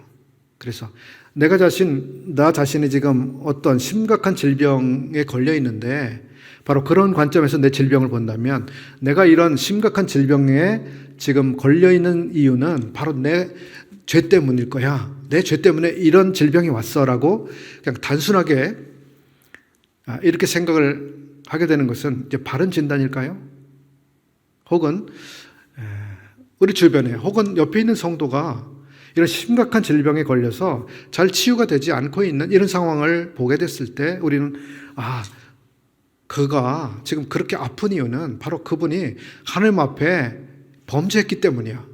그래서 나 자신이 지금 어떤 심각한 질병에 걸려 있는데 바로 그런 관점에서 내 질병을 본다면 내가 이런 심각한 질병에 지금 걸려 있는 이유는 바로 내 죄 때문일 거야. 내 죄 때문에 이런 질병이 왔어라고 그냥 단순하게 이렇게 생각을 하게 되는 것은 이제 바른 진단일까요? 혹은 우리 주변에 혹은 옆에 있는 성도가 이런 심각한 질병에 걸려서 잘 치유가 되지 않고 있는 이런 상황을 보게 됐을 때 우리는 그가 지금 그렇게 아픈 이유는 바로 그분이 하나님 앞에 범죄했기 때문이야.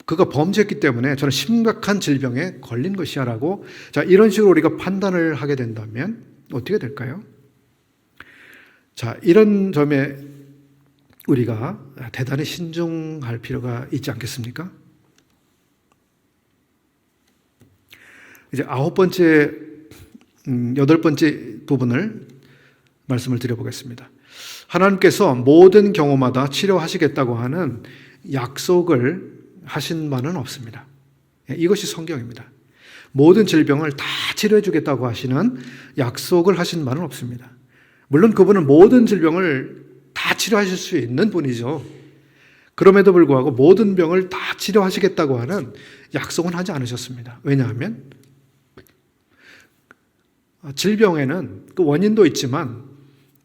그가 범죄했기 때문에 저는 심각한 질병에 걸린 것이야 라고 이런 식으로 우리가 판단을 하게 된다면 어떻게 될까요? 자, 이런 점에 우리가 대단히 신중할 필요가 있지 않겠습니까? 이제 여덟 번째 부분을 말씀을 드려보겠습니다. 하나님께서 모든 경우마다 치료하시겠다고 하는 약속을 하신 바는 없습니다. 이것이 성경입니다. 모든 질병을 다 치료해 주겠다고 하시는 약속을 하신 바는 없습니다. 물론 그분은 모든 질병을 다 치료하실 수 있는 분이죠. 그럼에도 불구하고 모든 병을 다 치료하시겠다고 하는 약속은 하지 않으셨습니다. 왜냐하면 질병에는 그 원인도 있지만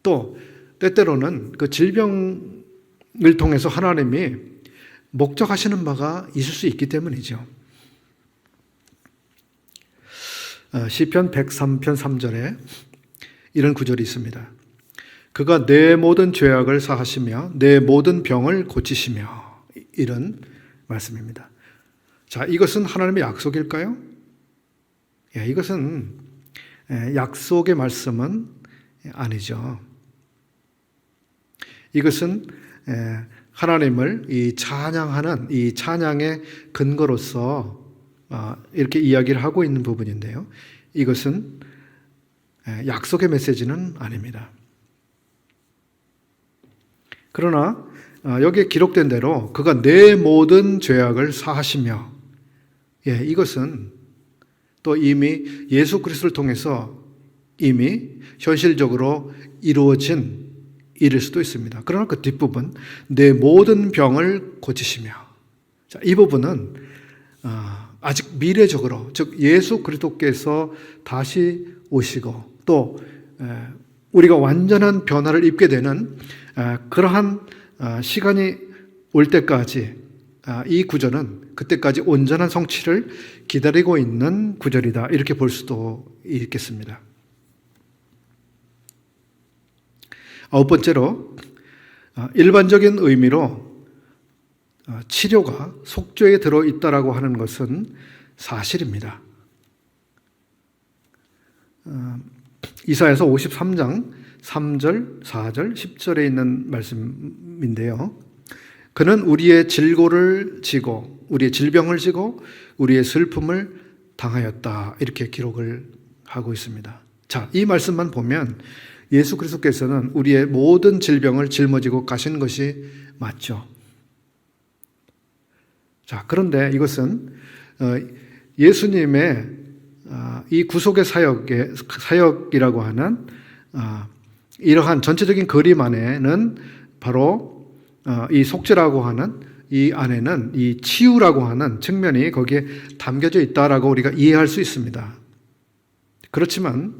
또 때때로는 그 질병을 통해서 하나님이 목적하시는 바가 있을 수 있기 때문이죠. 시편 103편 3절에 이런 구절이 있습니다. 그가 내 모든 죄악을 사하시며 내 모든 병을 고치시며, 이런 말씀입니다. 자, 이것은 하나님의 약속일까요? 이것은 약속의 말씀은 아니죠. 이것은 하나님을 이 찬양하는 이 찬양의 근거로서 이렇게 이야기를 하고 있는 부분인데요. 이것은 약속의 메시지는 아닙니다. 그러나 여기에 기록된 대로 그가 내 모든 죄악을 사하시며, 이것은 또 이미 예수 그리스도를 통해서 이미 현실적으로 이루어진 일일 수도 있습니다. 그러나 그 뒷부분, 내 모든 병을 고치시며, 자, 이 부분은 아직 미래적으로, 즉 예수 그리스도께서 다시 오시고 또 우리가 완전한 변화를 입게 되는 그러한 시간이 올 때까지 이 구절은 그때까지 온전한 성취를 기다리고 있는 구절이다, 이렇게 볼 수도 있겠습니다. 아홉 번째로, 일반적인 의미로 치료가 속죄에 들어있다라고 하는 것은 사실입니다. 이사야서 53장 3절, 4절, 10절에 있는 말씀인데요. 그는 우리의 질고를 지고 우리의 질병을 지고 우리의 슬픔을 당하였다, 이렇게 기록을 하고 있습니다. 자, 이 말씀만 보면 예수 그리스도께서는 우리의 모든 질병을 짊어지고 가신 것이 맞죠. 자, 그런데 이것은 예수님의 이 구속의 사역이라고 하는 이러한 전체적인 그림 안에는 바로 이 속죄라고 하는 이 안에는 이 치유라고 하는 측면이 거기에 담겨져 있다라고 우리가 이해할 수 있습니다. 그렇지만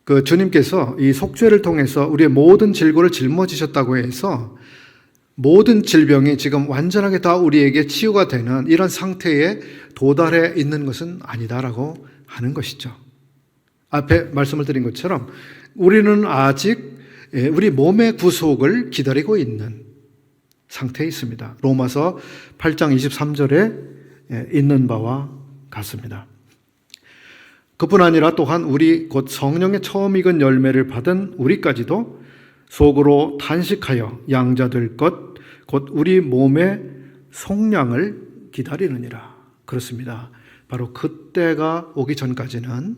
그 주님께서 이 속죄를 통해서 우리의 모든 질고를 짊어지셨다고 해서 모든 질병이 지금 완전하게 다 우리에게 치유가 되는 이런 상태에 도달해 있는 것은 아니다라고 하는 것이죠. 앞에 말씀을 드린 것처럼 우리는 아직 우리 몸의 구속을 기다리고 있는 상태에 있습니다. 로마서 8장 23절에 있는 바와 같습니다. 그뿐 아니라 또한 우리 곧 성령의 처음 익은 열매를 받은 우리까지도 속으로 탄식하여 양자될 것 곧 우리 몸의 속량을 기다리느니라. 그렇습니다. 바로 그때가 오기 전까지는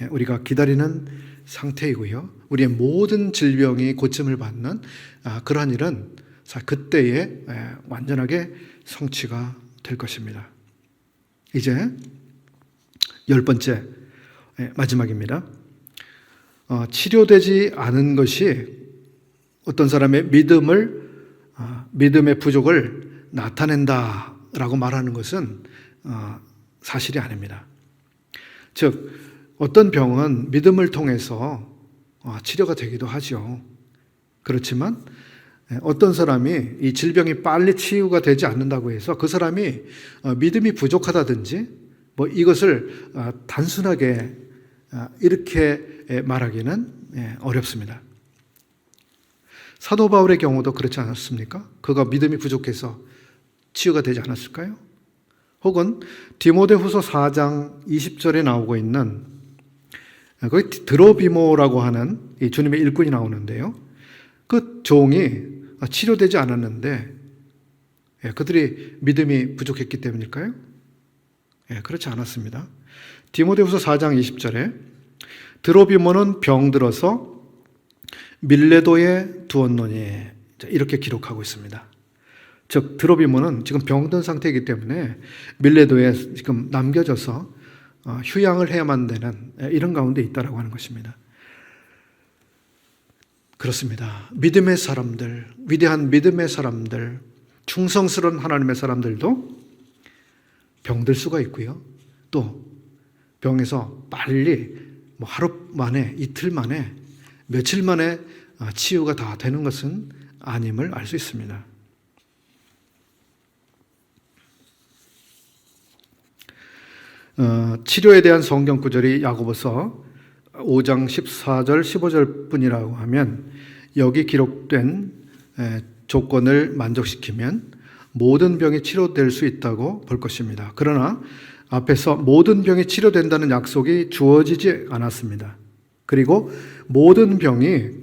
우리가 기다리는 상태이고요. 우리의 모든 질병이 고침을 받는 그러한 일은 그때에 완전하게 성취가 될 것입니다. 이제 10번째, 마지막입니다. 치료되지 않은 것이 어떤 사람의 믿음의 부족을 나타낸다라고 말하는 것은 사실이 아닙니다. 즉, 어떤 병은 믿음을 통해서 치료가 되기도 하죠. 그렇지만 어떤 사람이 이 질병이 빨리 치유가 되지 않는다고 해서 그 사람이 믿음이 부족하다든지 이것을 단순하게 이렇게 말하기는 어렵습니다. 사도 바울의 경우도 그렇지 않았습니까? 그가 믿음이 부족해서 치유가 되지 않았을까요? 혹은 디모데후서 4장 20절에 나오고 있는 거기 드로비모라고 하는 이 주님의 일꾼이 나오는데요. 그 종이 치료되지 않았는데 그들이 믿음이 부족했기 때문일까요? 그렇지 않았습니다. 디모데후서 4장 20절에 드로비모는 병들어서 밀레도에 두었노니, 이렇게 기록하고 있습니다. 즉 드로비모는 지금 병든 상태이기 때문에 밀레도에 지금 남겨져서 휴양을 해야만 되는 이런 가운데 있다라고 하는 것입니다. 그렇습니다. 믿음의 사람들, 위대한 믿음의 사람들, 충성스러운 하나님의 사람들도 병들 수가 있고요. 또 병에서 빨리 하루 만에, 이틀 만에, 며칠 만에 치유가 다 되는 것은 아님을 알 수 있습니다. 치료에 대한 성경 구절이 야고보서 5장 14절 15절 뿐이라고 하면 여기 기록된 조건을 만족시키면 모든 병이 치료될 수 있다고 볼 것입니다. 그러나 앞에서 모든 병이 치료된다는 약속이 주어지지 않았습니다. 그리고 모든 병이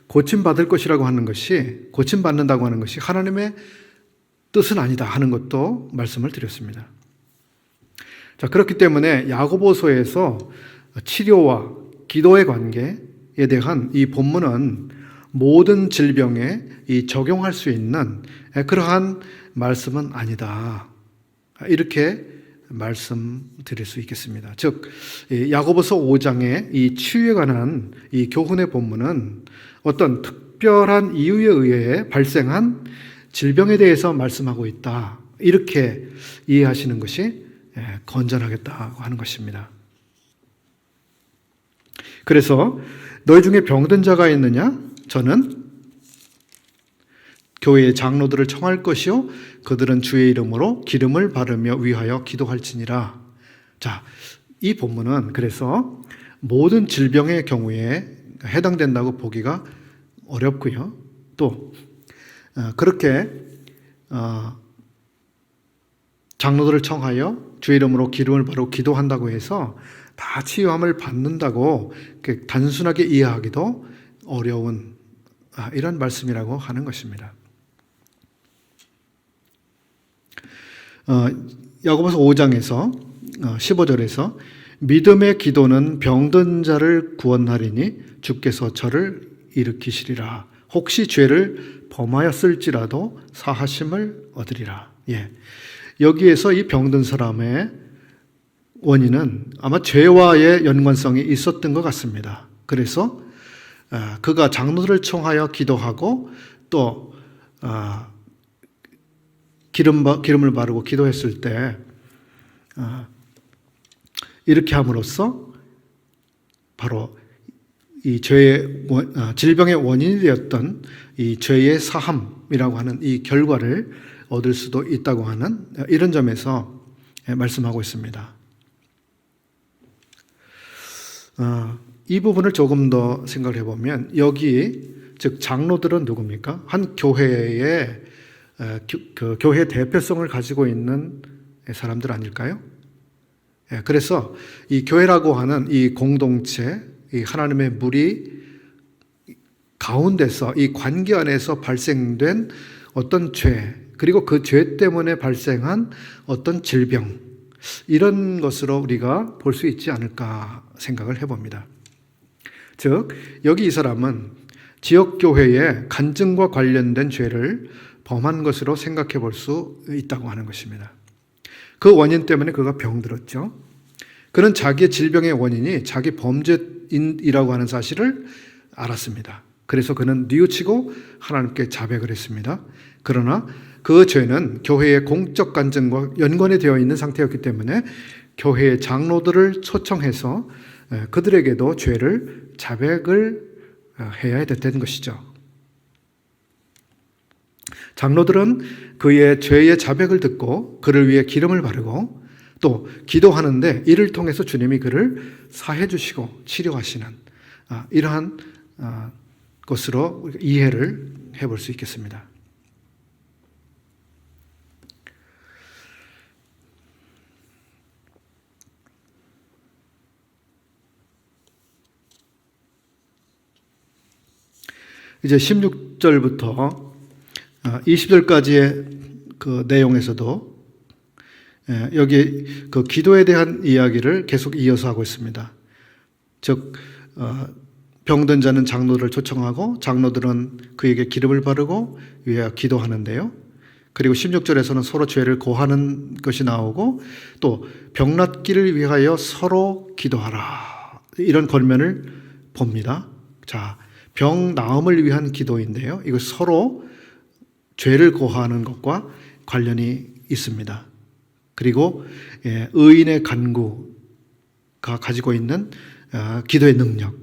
고침받을 것이라고 하는 것이, 고침받는다고 하는 것이 하나님의 뜻은 아니다 하는 것도 말씀을 드렸습니다. 자, 그렇기 때문에 야고보서에서 치료와 기도의 관계에 대한 이 본문은 모든 질병에 적용할 수 있는 그러한 말씀은 아니다. 이렇게 말씀드릴 수 있겠습니다. 즉, 야고보서 5장의 이 치유에 관한 이 교훈의 본문은 어떤 특별한 이유에 의해 발생한 질병에 대해서 말씀하고 있다. 이렇게 이해하시는 것이 건전하겠다고 하는 것입니다. 그래서 너희 중에 병든 자가 있느냐? 저는 교회의 장로들을 청할 것이요 그들은 주의 이름으로 기름을 바르며 위하여 기도할지니라. 자, 이 본문은 그래서 모든 질병의 경우에 해당된다고 보기가 어렵고요. 또 그렇게 장로들을 청하여 주의 이름으로 기름을 바르고 기도한다고 해서 다 치유함을 받는다고 단순하게 이해하기도 어려운 이런 말씀이라고 하는 것입니다. 야고보서 5장에서 15절에서 믿음의 기도는 병든 자를 구원하리니 주께서 저를 일으키시리라. 혹시 죄를 범하였을지라도 사하심을 얻으리라. 예. 여기에서 이 병든 사람의 원인은 아마 죄와의 연관성이 있었던 것 같습니다. 그래서 그가 장로들을 청하여 기도하고 또 기름을 바르고 기도했을 때 이렇게 함으로써 바로 이 죄의 질병의 원인이 되었던 이 죄의 사함이라고 하는 이 결과를 얻을 수도 있다고 하는 이런 점에서 말씀하고 있습니다. 이 부분을 조금 더 생각을 해보면 여기 즉 장로들은 누굽니까? 한 교회의 그 교회 대표성을 가지고 있는 사람들 아닐까요? 그래서 이 교회라고 하는 이 공동체, 이 하나님의 무리 가운데서 이 관계 안에서 발생된 어떤 죄, 그리고 그 죄 때문에 발생한 어떤 질병, 이런 것으로 우리가 볼 수 있지 않을까 생각을 해봅니다. 즉, 여기 이 사람은 지역교회의 간증과 관련된 죄를 범한 것으로 생각해 볼 수 있다고 하는 것입니다. 그 원인 때문에 그가 병들었죠. 그는 자기의 질병의 원인이 자기 범죄인이라고 하는 사실을 알았습니다. 그래서 그는 뉘우치고 하나님께 자백을 했습니다. 그러나 그 죄는 교회의 공적 간증과 연관이 되어 있는 상태였기 때문에 교회의 장로들을 초청해서 그들에게도 죄를 자백을 해야 됐던 것이죠. 장로들은 그의 죄의 자백을 듣고 그를 위해 기름을 바르고 또 기도하는데 이를 통해서 주님이 그를 사해 주시고 치료하시는 이러한 것으로 이해를 해볼 수 있겠습니다. 이제 16절부터 20절까지의 그 내용에서도 여기 그 기도에 대한 이야기를 계속 이어서 하고 있습니다. 즉 병든 자는 장로들을 초청하고 장로들은 그에게 기름을 바르고 위하여 기도하는데요. 그리고 16절에서는 서로 죄를 고하는 것이 나오고 또 병낫기를 위하여 서로 기도하라. 이런 권면을 봅니다. 자, 병 나음을 위한 기도인데요. 이거 서로 죄를 고하는 것과 관련이 있습니다. 그리고 의인의 간구가 가지고 있는 기도의 능력,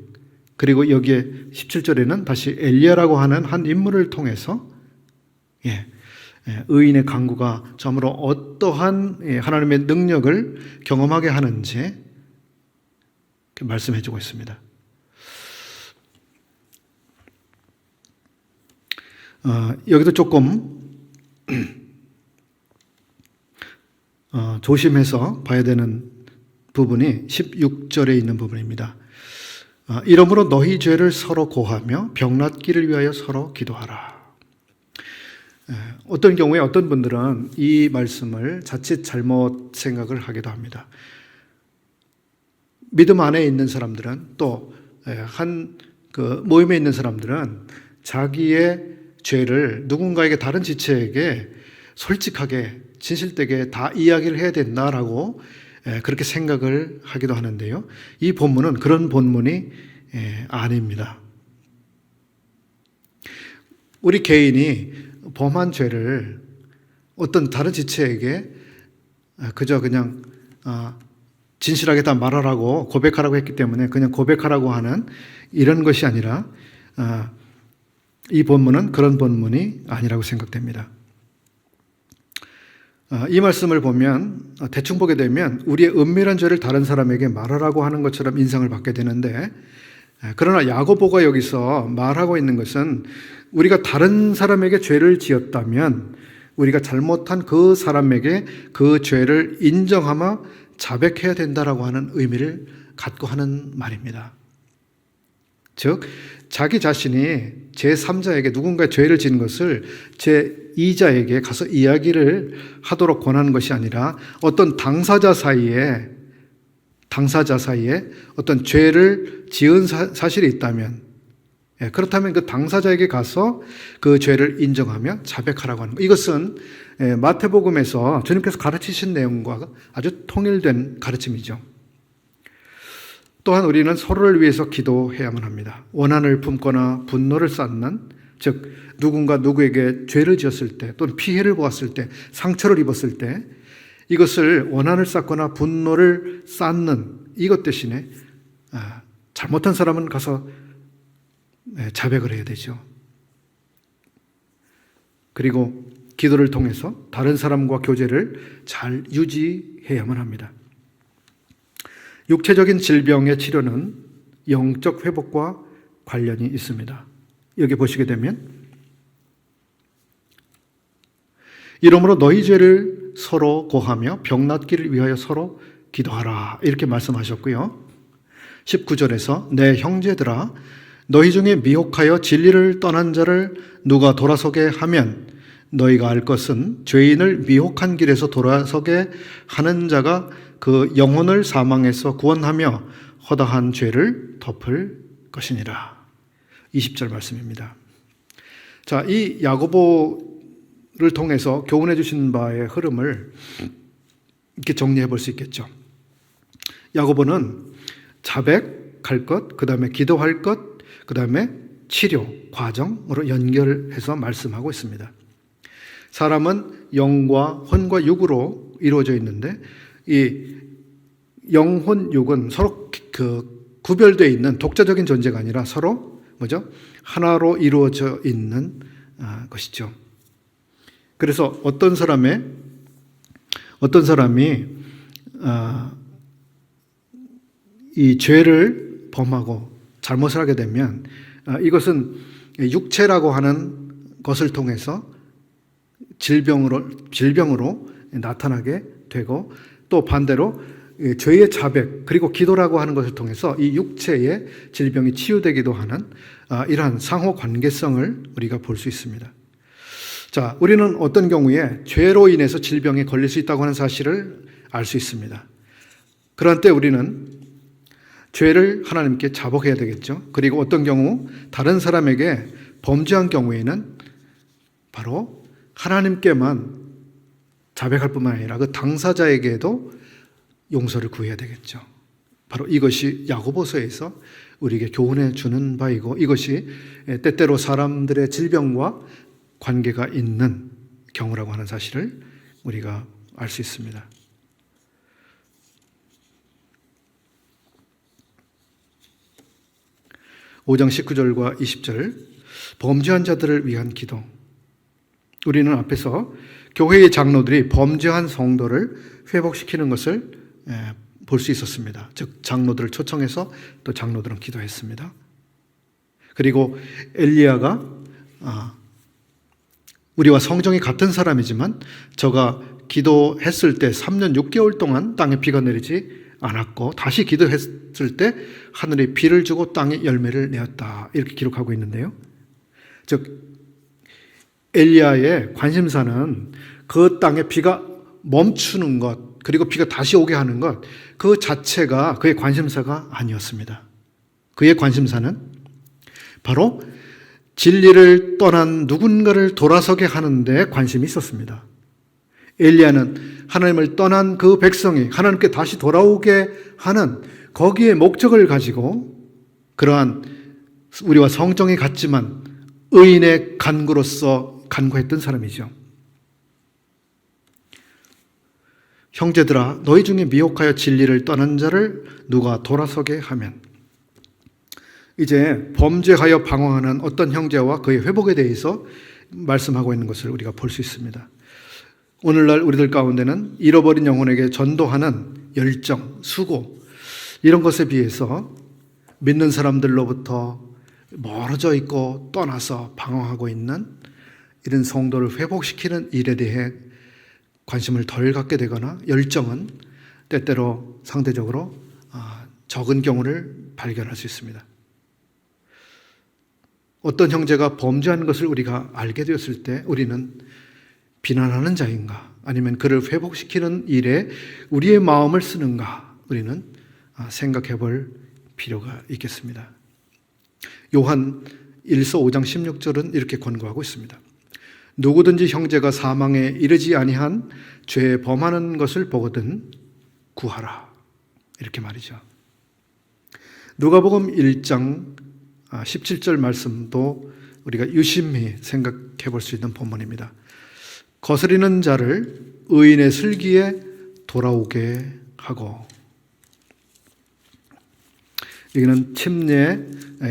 그리고 여기에 17절에는 다시 엘리야라고 하는 한 인물을 통해서 의인의 간구가 참으로 어떠한 하나님의 능력을 경험하게 하는지 말씀해 주고 있습니다. 여기도 조금 조심해서 봐야 되는 부분이 16절에 있는 부분입니다. 이러므로 너희 죄를 서로 고하며 병낫기를 위하여 서로 기도하라. 어떤 경우에 어떤 분들은 이 말씀을 자칫 잘못 생각을 하기도 합니다. 믿음 안에 있는 사람들은 또 한 그 모임에 있는 사람들은 자기의 죄를 누군가에게 다른 지체에게 솔직하게 진실되게 다 이야기를 해야 된다라고 그렇게 생각을 하기도 하는데요. 이 본문은 그런 본문이 아닙니다. 우리 개인이 범한 죄를 어떤 다른 지체에게 그저 그냥 진실하게 다 말하라고 고백하라고 했기 때문에 그냥 고백하라고 하는 이런 것이 아니라 이 본문은 그런 본문이 아니라고 생각됩니다. 이 말씀을 보면 대충 보게 되면 우리의 은밀한 죄를 다른 사람에게 말하라고 하는 것처럼 인상을 받게 되는데, 그러나 야고보가 여기서 말하고 있는 것은 우리가 다른 사람에게 죄를 지었다면 우리가 잘못한 그 사람에게 그 죄를 인정하며 자백해야 된다라고 하는 의미를 갖고 하는 말입니다. 즉 자기 자신이 제3자에게 누군가 죄를 지은 것을 제2자에게 가서 이야기를 하도록 권하는 것이 아니라 어떤 당사자 사이에 어떤 죄를 지은 사실이 있다면, 그렇다면 그 당사자에게 가서 그 죄를 인정하며 자백하라고 하는 것. 이것은 마태복음에서 주님께서 가르치신 내용과 아주 통일된 가르침이죠. 또한 우리는 서로를 위해서 기도해야만 합니다. 원한을 품거나 분노를 쌓는, 즉 누군가 누구에게 죄를 지었을 때 또는 피해를 보았을 때 상처를 입었을 때 이것을 원한을 쌓거나 분노를 쌓는 이것 대신에 잘못한 사람은 가서 자백을 해야 되죠. 그리고 기도를 통해서 다른 사람과 교제를 잘 유지해야만 합니다. 육체적인 질병의 치료는 영적 회복과 관련이 있습니다. 여기 보시게 되면 이러므로 너희 죄를 서로 고하며 병낫기를 위하여 서로 기도하라 이렇게 말씀하셨고요. 19절에서 내 형제들아 너희 중에 미혹하여 진리를 떠난 자를 누가 돌아서게 하면 너희가 알 것은 죄인을 미혹한 길에서 돌아서게 하는 자가 그 영혼을 사망에서 구원하며 허다한 죄를 덮을 것이니라. 20절 말씀입니다. 자, 이 야고보를 통해서 교훈해 주신 바의 흐름을 이렇게 정리해 볼 수 있겠죠. 야고보는 자백할 것, 그 다음에 기도할 것, 그 다음에 치료 과정으로 연결해서 말씀하고 있습니다. 사람은 영과 혼과 육으로 이루어져 있는데 이 영혼, 육은 서로 구별되어 있는 독자적인 존재가 아니라 서로 뭐죠? 하나로 이루어져 있는 것이죠. 그래서 어떤 사람이 이 죄를 범하고 잘못을 하게 되면 이것은 육체라고 하는 것을 통해서 질병으로 나타나게 되고, 또 반대로 죄의 자백 그리고 기도라고 하는 것을 통해서 이 육체의 질병이 치유되기도 하는 이러한 상호 관계성을 우리가 볼 수 있습니다. 자, 우리는 어떤 경우에 죄로 인해서 질병에 걸릴 수 있다고 하는 사실을 알 수 있습니다. 그런 때 우리는 죄를 하나님께 자복해야 되겠죠. 그리고 어떤 경우 다른 사람에게 범죄한 경우에는 바로 하나님께만 자백할 뿐만 아니라 그 당사자에게도 용서를 구해야 되겠죠. 바로 이것이 야고보서에서 우리에게 교훈해 주는 바이고, 이것이 때때로 사람들의 질병과 관계가 있는 경우라고 하는 사실을 우리가 알 수 있습니다. (5장 19절과 20절) 범죄한 자들을 위한 기도. 우리는 앞에서 교회의 장로들이 범죄한 성도를 회복시키는 것을 볼 수 있었습니다. 즉 장로들을 초청해서 또 장로들은 기도했습니다. 그리고 엘리야가 우리와 성정이 같은 사람이지만 저가 기도했을 때 3년 6개월 동안 땅에 비가 내리지 않았고 다시 기도했을 때 하늘이 비를 주고 땅에 열매를 내었다, 이렇게 기록하고 있는데요. 즉 엘리야의 관심사는 그 땅에 비가 멈추는 것, 그리고 비가 다시 오게 하는 것, 그 자체가 그의 관심사가 아니었습니다. 그의 관심사는 바로 진리를 떠난 누군가를 돌아서게 하는 데 관심이 있었습니다. 엘리야는 하나님을 떠난 그 백성이 하나님께 다시 돌아오게 하는 거기에 목적을 가지고 그러한 우리와 성정이 같지만 의인의 간구로서 간구했던 사람이죠. 형제들아, 너희 중에 미혹하여 진리를 떠난 자를 누가 돌아서게 하면. 이제 범죄하여 방황하는 어떤 형제와 그의 회복에 대해서 말씀하고 있는 것을 우리가 볼 수 있습니다. 오늘날 우리들 가운데는 잃어버린 영혼에게 전도하는 열정, 수고, 이런 것에 비해서 믿는 사람들로부터 멀어져 있고 떠나서 방황하고 있는 이런 성도를 회복시키는 일에 대해 관심을 덜 갖게 되거나 열정은 때때로 상대적으로 적은 경우를 발견할 수 있습니다. 어떤 형제가 범죄한 것을 우리가 알게 되었을 때 우리는 비난하는 자인가, 아니면 그를 회복시키는 일에 우리의 마음을 쓰는가, 우리는 생각해 볼 필요가 있겠습니다. 요한 1서 5장 16절은 이렇게 권고하고 있습니다. 누구든지 형제가 사망에 이르지 아니한 죄에 범하는 것을 보거든 구하라, 이렇게 말이죠. 누가복음 1장 17절 말씀도 우리가 유심히 생각해 볼 수 있는 본문입니다. 거스리는 자를 의인의 슬기에 돌아오게 하고. 여기는 침례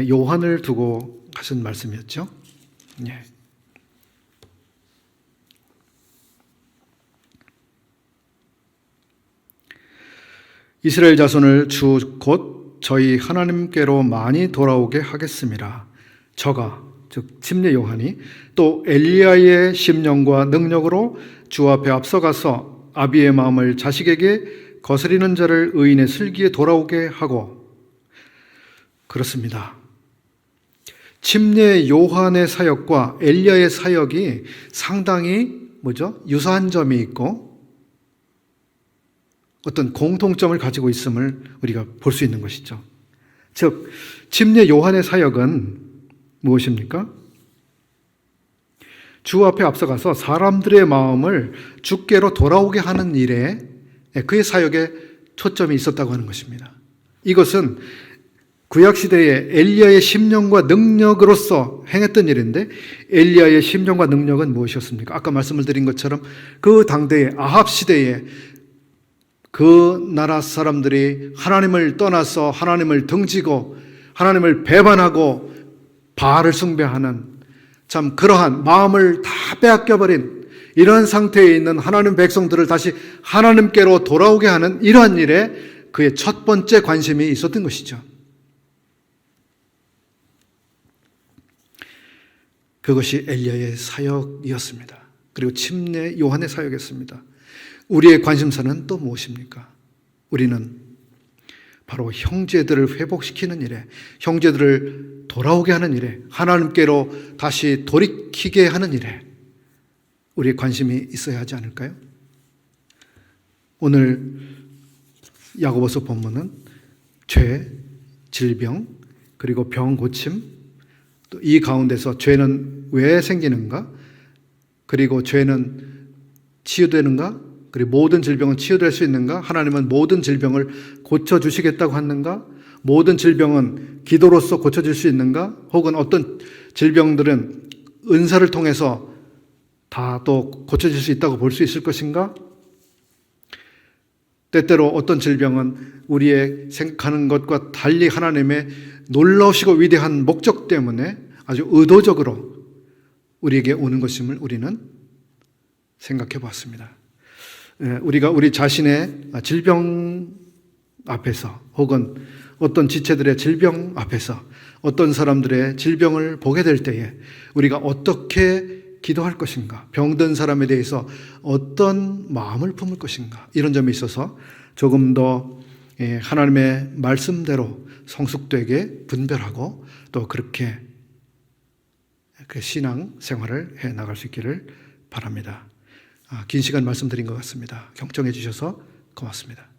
요한을 두고 하신 말씀이었죠. 예. 이스라엘 자손을 주 곧 저희 하나님께로 많이 돌아오게 하겠습니다. 저가, 즉 침례 요한이 또 엘리야의 심령과 능력으로 주 앞에 앞서가서 아비의 마음을 자식에게 거스리는 자를 의인의 슬기에 돌아오게 하고. 그렇습니다. 침례 요한의 사역과 엘리야의 사역이 상당히 유사한 점이 있고 어떤 공통점을 가지고 있음을 우리가 볼 수 있는 것이죠. 즉 침례 요한의 사역은 무엇입니까? 주 앞에 앞서가서 사람들의 마음을 주께로 돌아오게 하는 일에 그의 사역에 초점이 있었다고 하는 것입니다. 이것은 구약시대에 엘리야의 심령과 능력으로서 행했던 일인데, 엘리야의 심령과 능력은 무엇이었습니까? 아까 말씀을 드린 것처럼 그 당대의 아합 시대에 그 나라 사람들이 하나님을 떠나서 하나님을 등지고 하나님을 배반하고 바알을 숭배하는, 참 그러한 마음을 다 빼앗겨버린 이러한 상태에 있는 하나님 백성들을 다시 하나님께로 돌아오게 하는 이러한 일에 그의 첫 번째 관심이 있었던 것이죠. 그것이 엘리야의 사역이었습니다. 그리고 침례 요한의 사역이었습니다. 우리의 관심사는 또 무엇입니까? 우리는 바로 형제들을 회복시키는 일에, 형제들을 돌아오게 하는 일에, 하나님께로 다시 돌이키게 하는 일에 우리의 관심이 있어야 하지 않을까요? 오늘 야고보서 본문은 죄, 질병, 그리고 병 고침, 또 이 가운데서 죄는 왜 생기는가? 그리고 죄는 치유되는가? 그리고 모든 질병은 치유될 수 있는가? 하나님은 모든 질병을 고쳐주시겠다고 하는가? 모든 질병은 기도로서 고쳐질 수 있는가? 혹은 어떤 질병들은 은사를 통해서 다 또 고쳐질 수 있다고 볼 수 있을 것인가? 때때로 어떤 질병은 우리의 생각하는 것과 달리 하나님의 놀라우시고 위대한 목적 때문에 아주 의도적으로 우리에게 오는 것임을 우리는 생각해 보았습니다. 우리가 우리 자신의 질병 앞에서 혹은 어떤 지체들의 질병 앞에서 어떤 사람들의 질병을 보게 될 때에 우리가 어떻게 기도할 것인가, 병든 사람에 대해서 어떤 마음을 품을 것인가, 이런 점에 있어서 조금 더 하나님의 말씀대로 성숙되게 분별하고 또 그렇게 그 신앙 생활을 해 나갈 수 있기를 바랍니다. 긴 시간 말씀드린 것 같습니다. 경청해 주셔서 고맙습니다.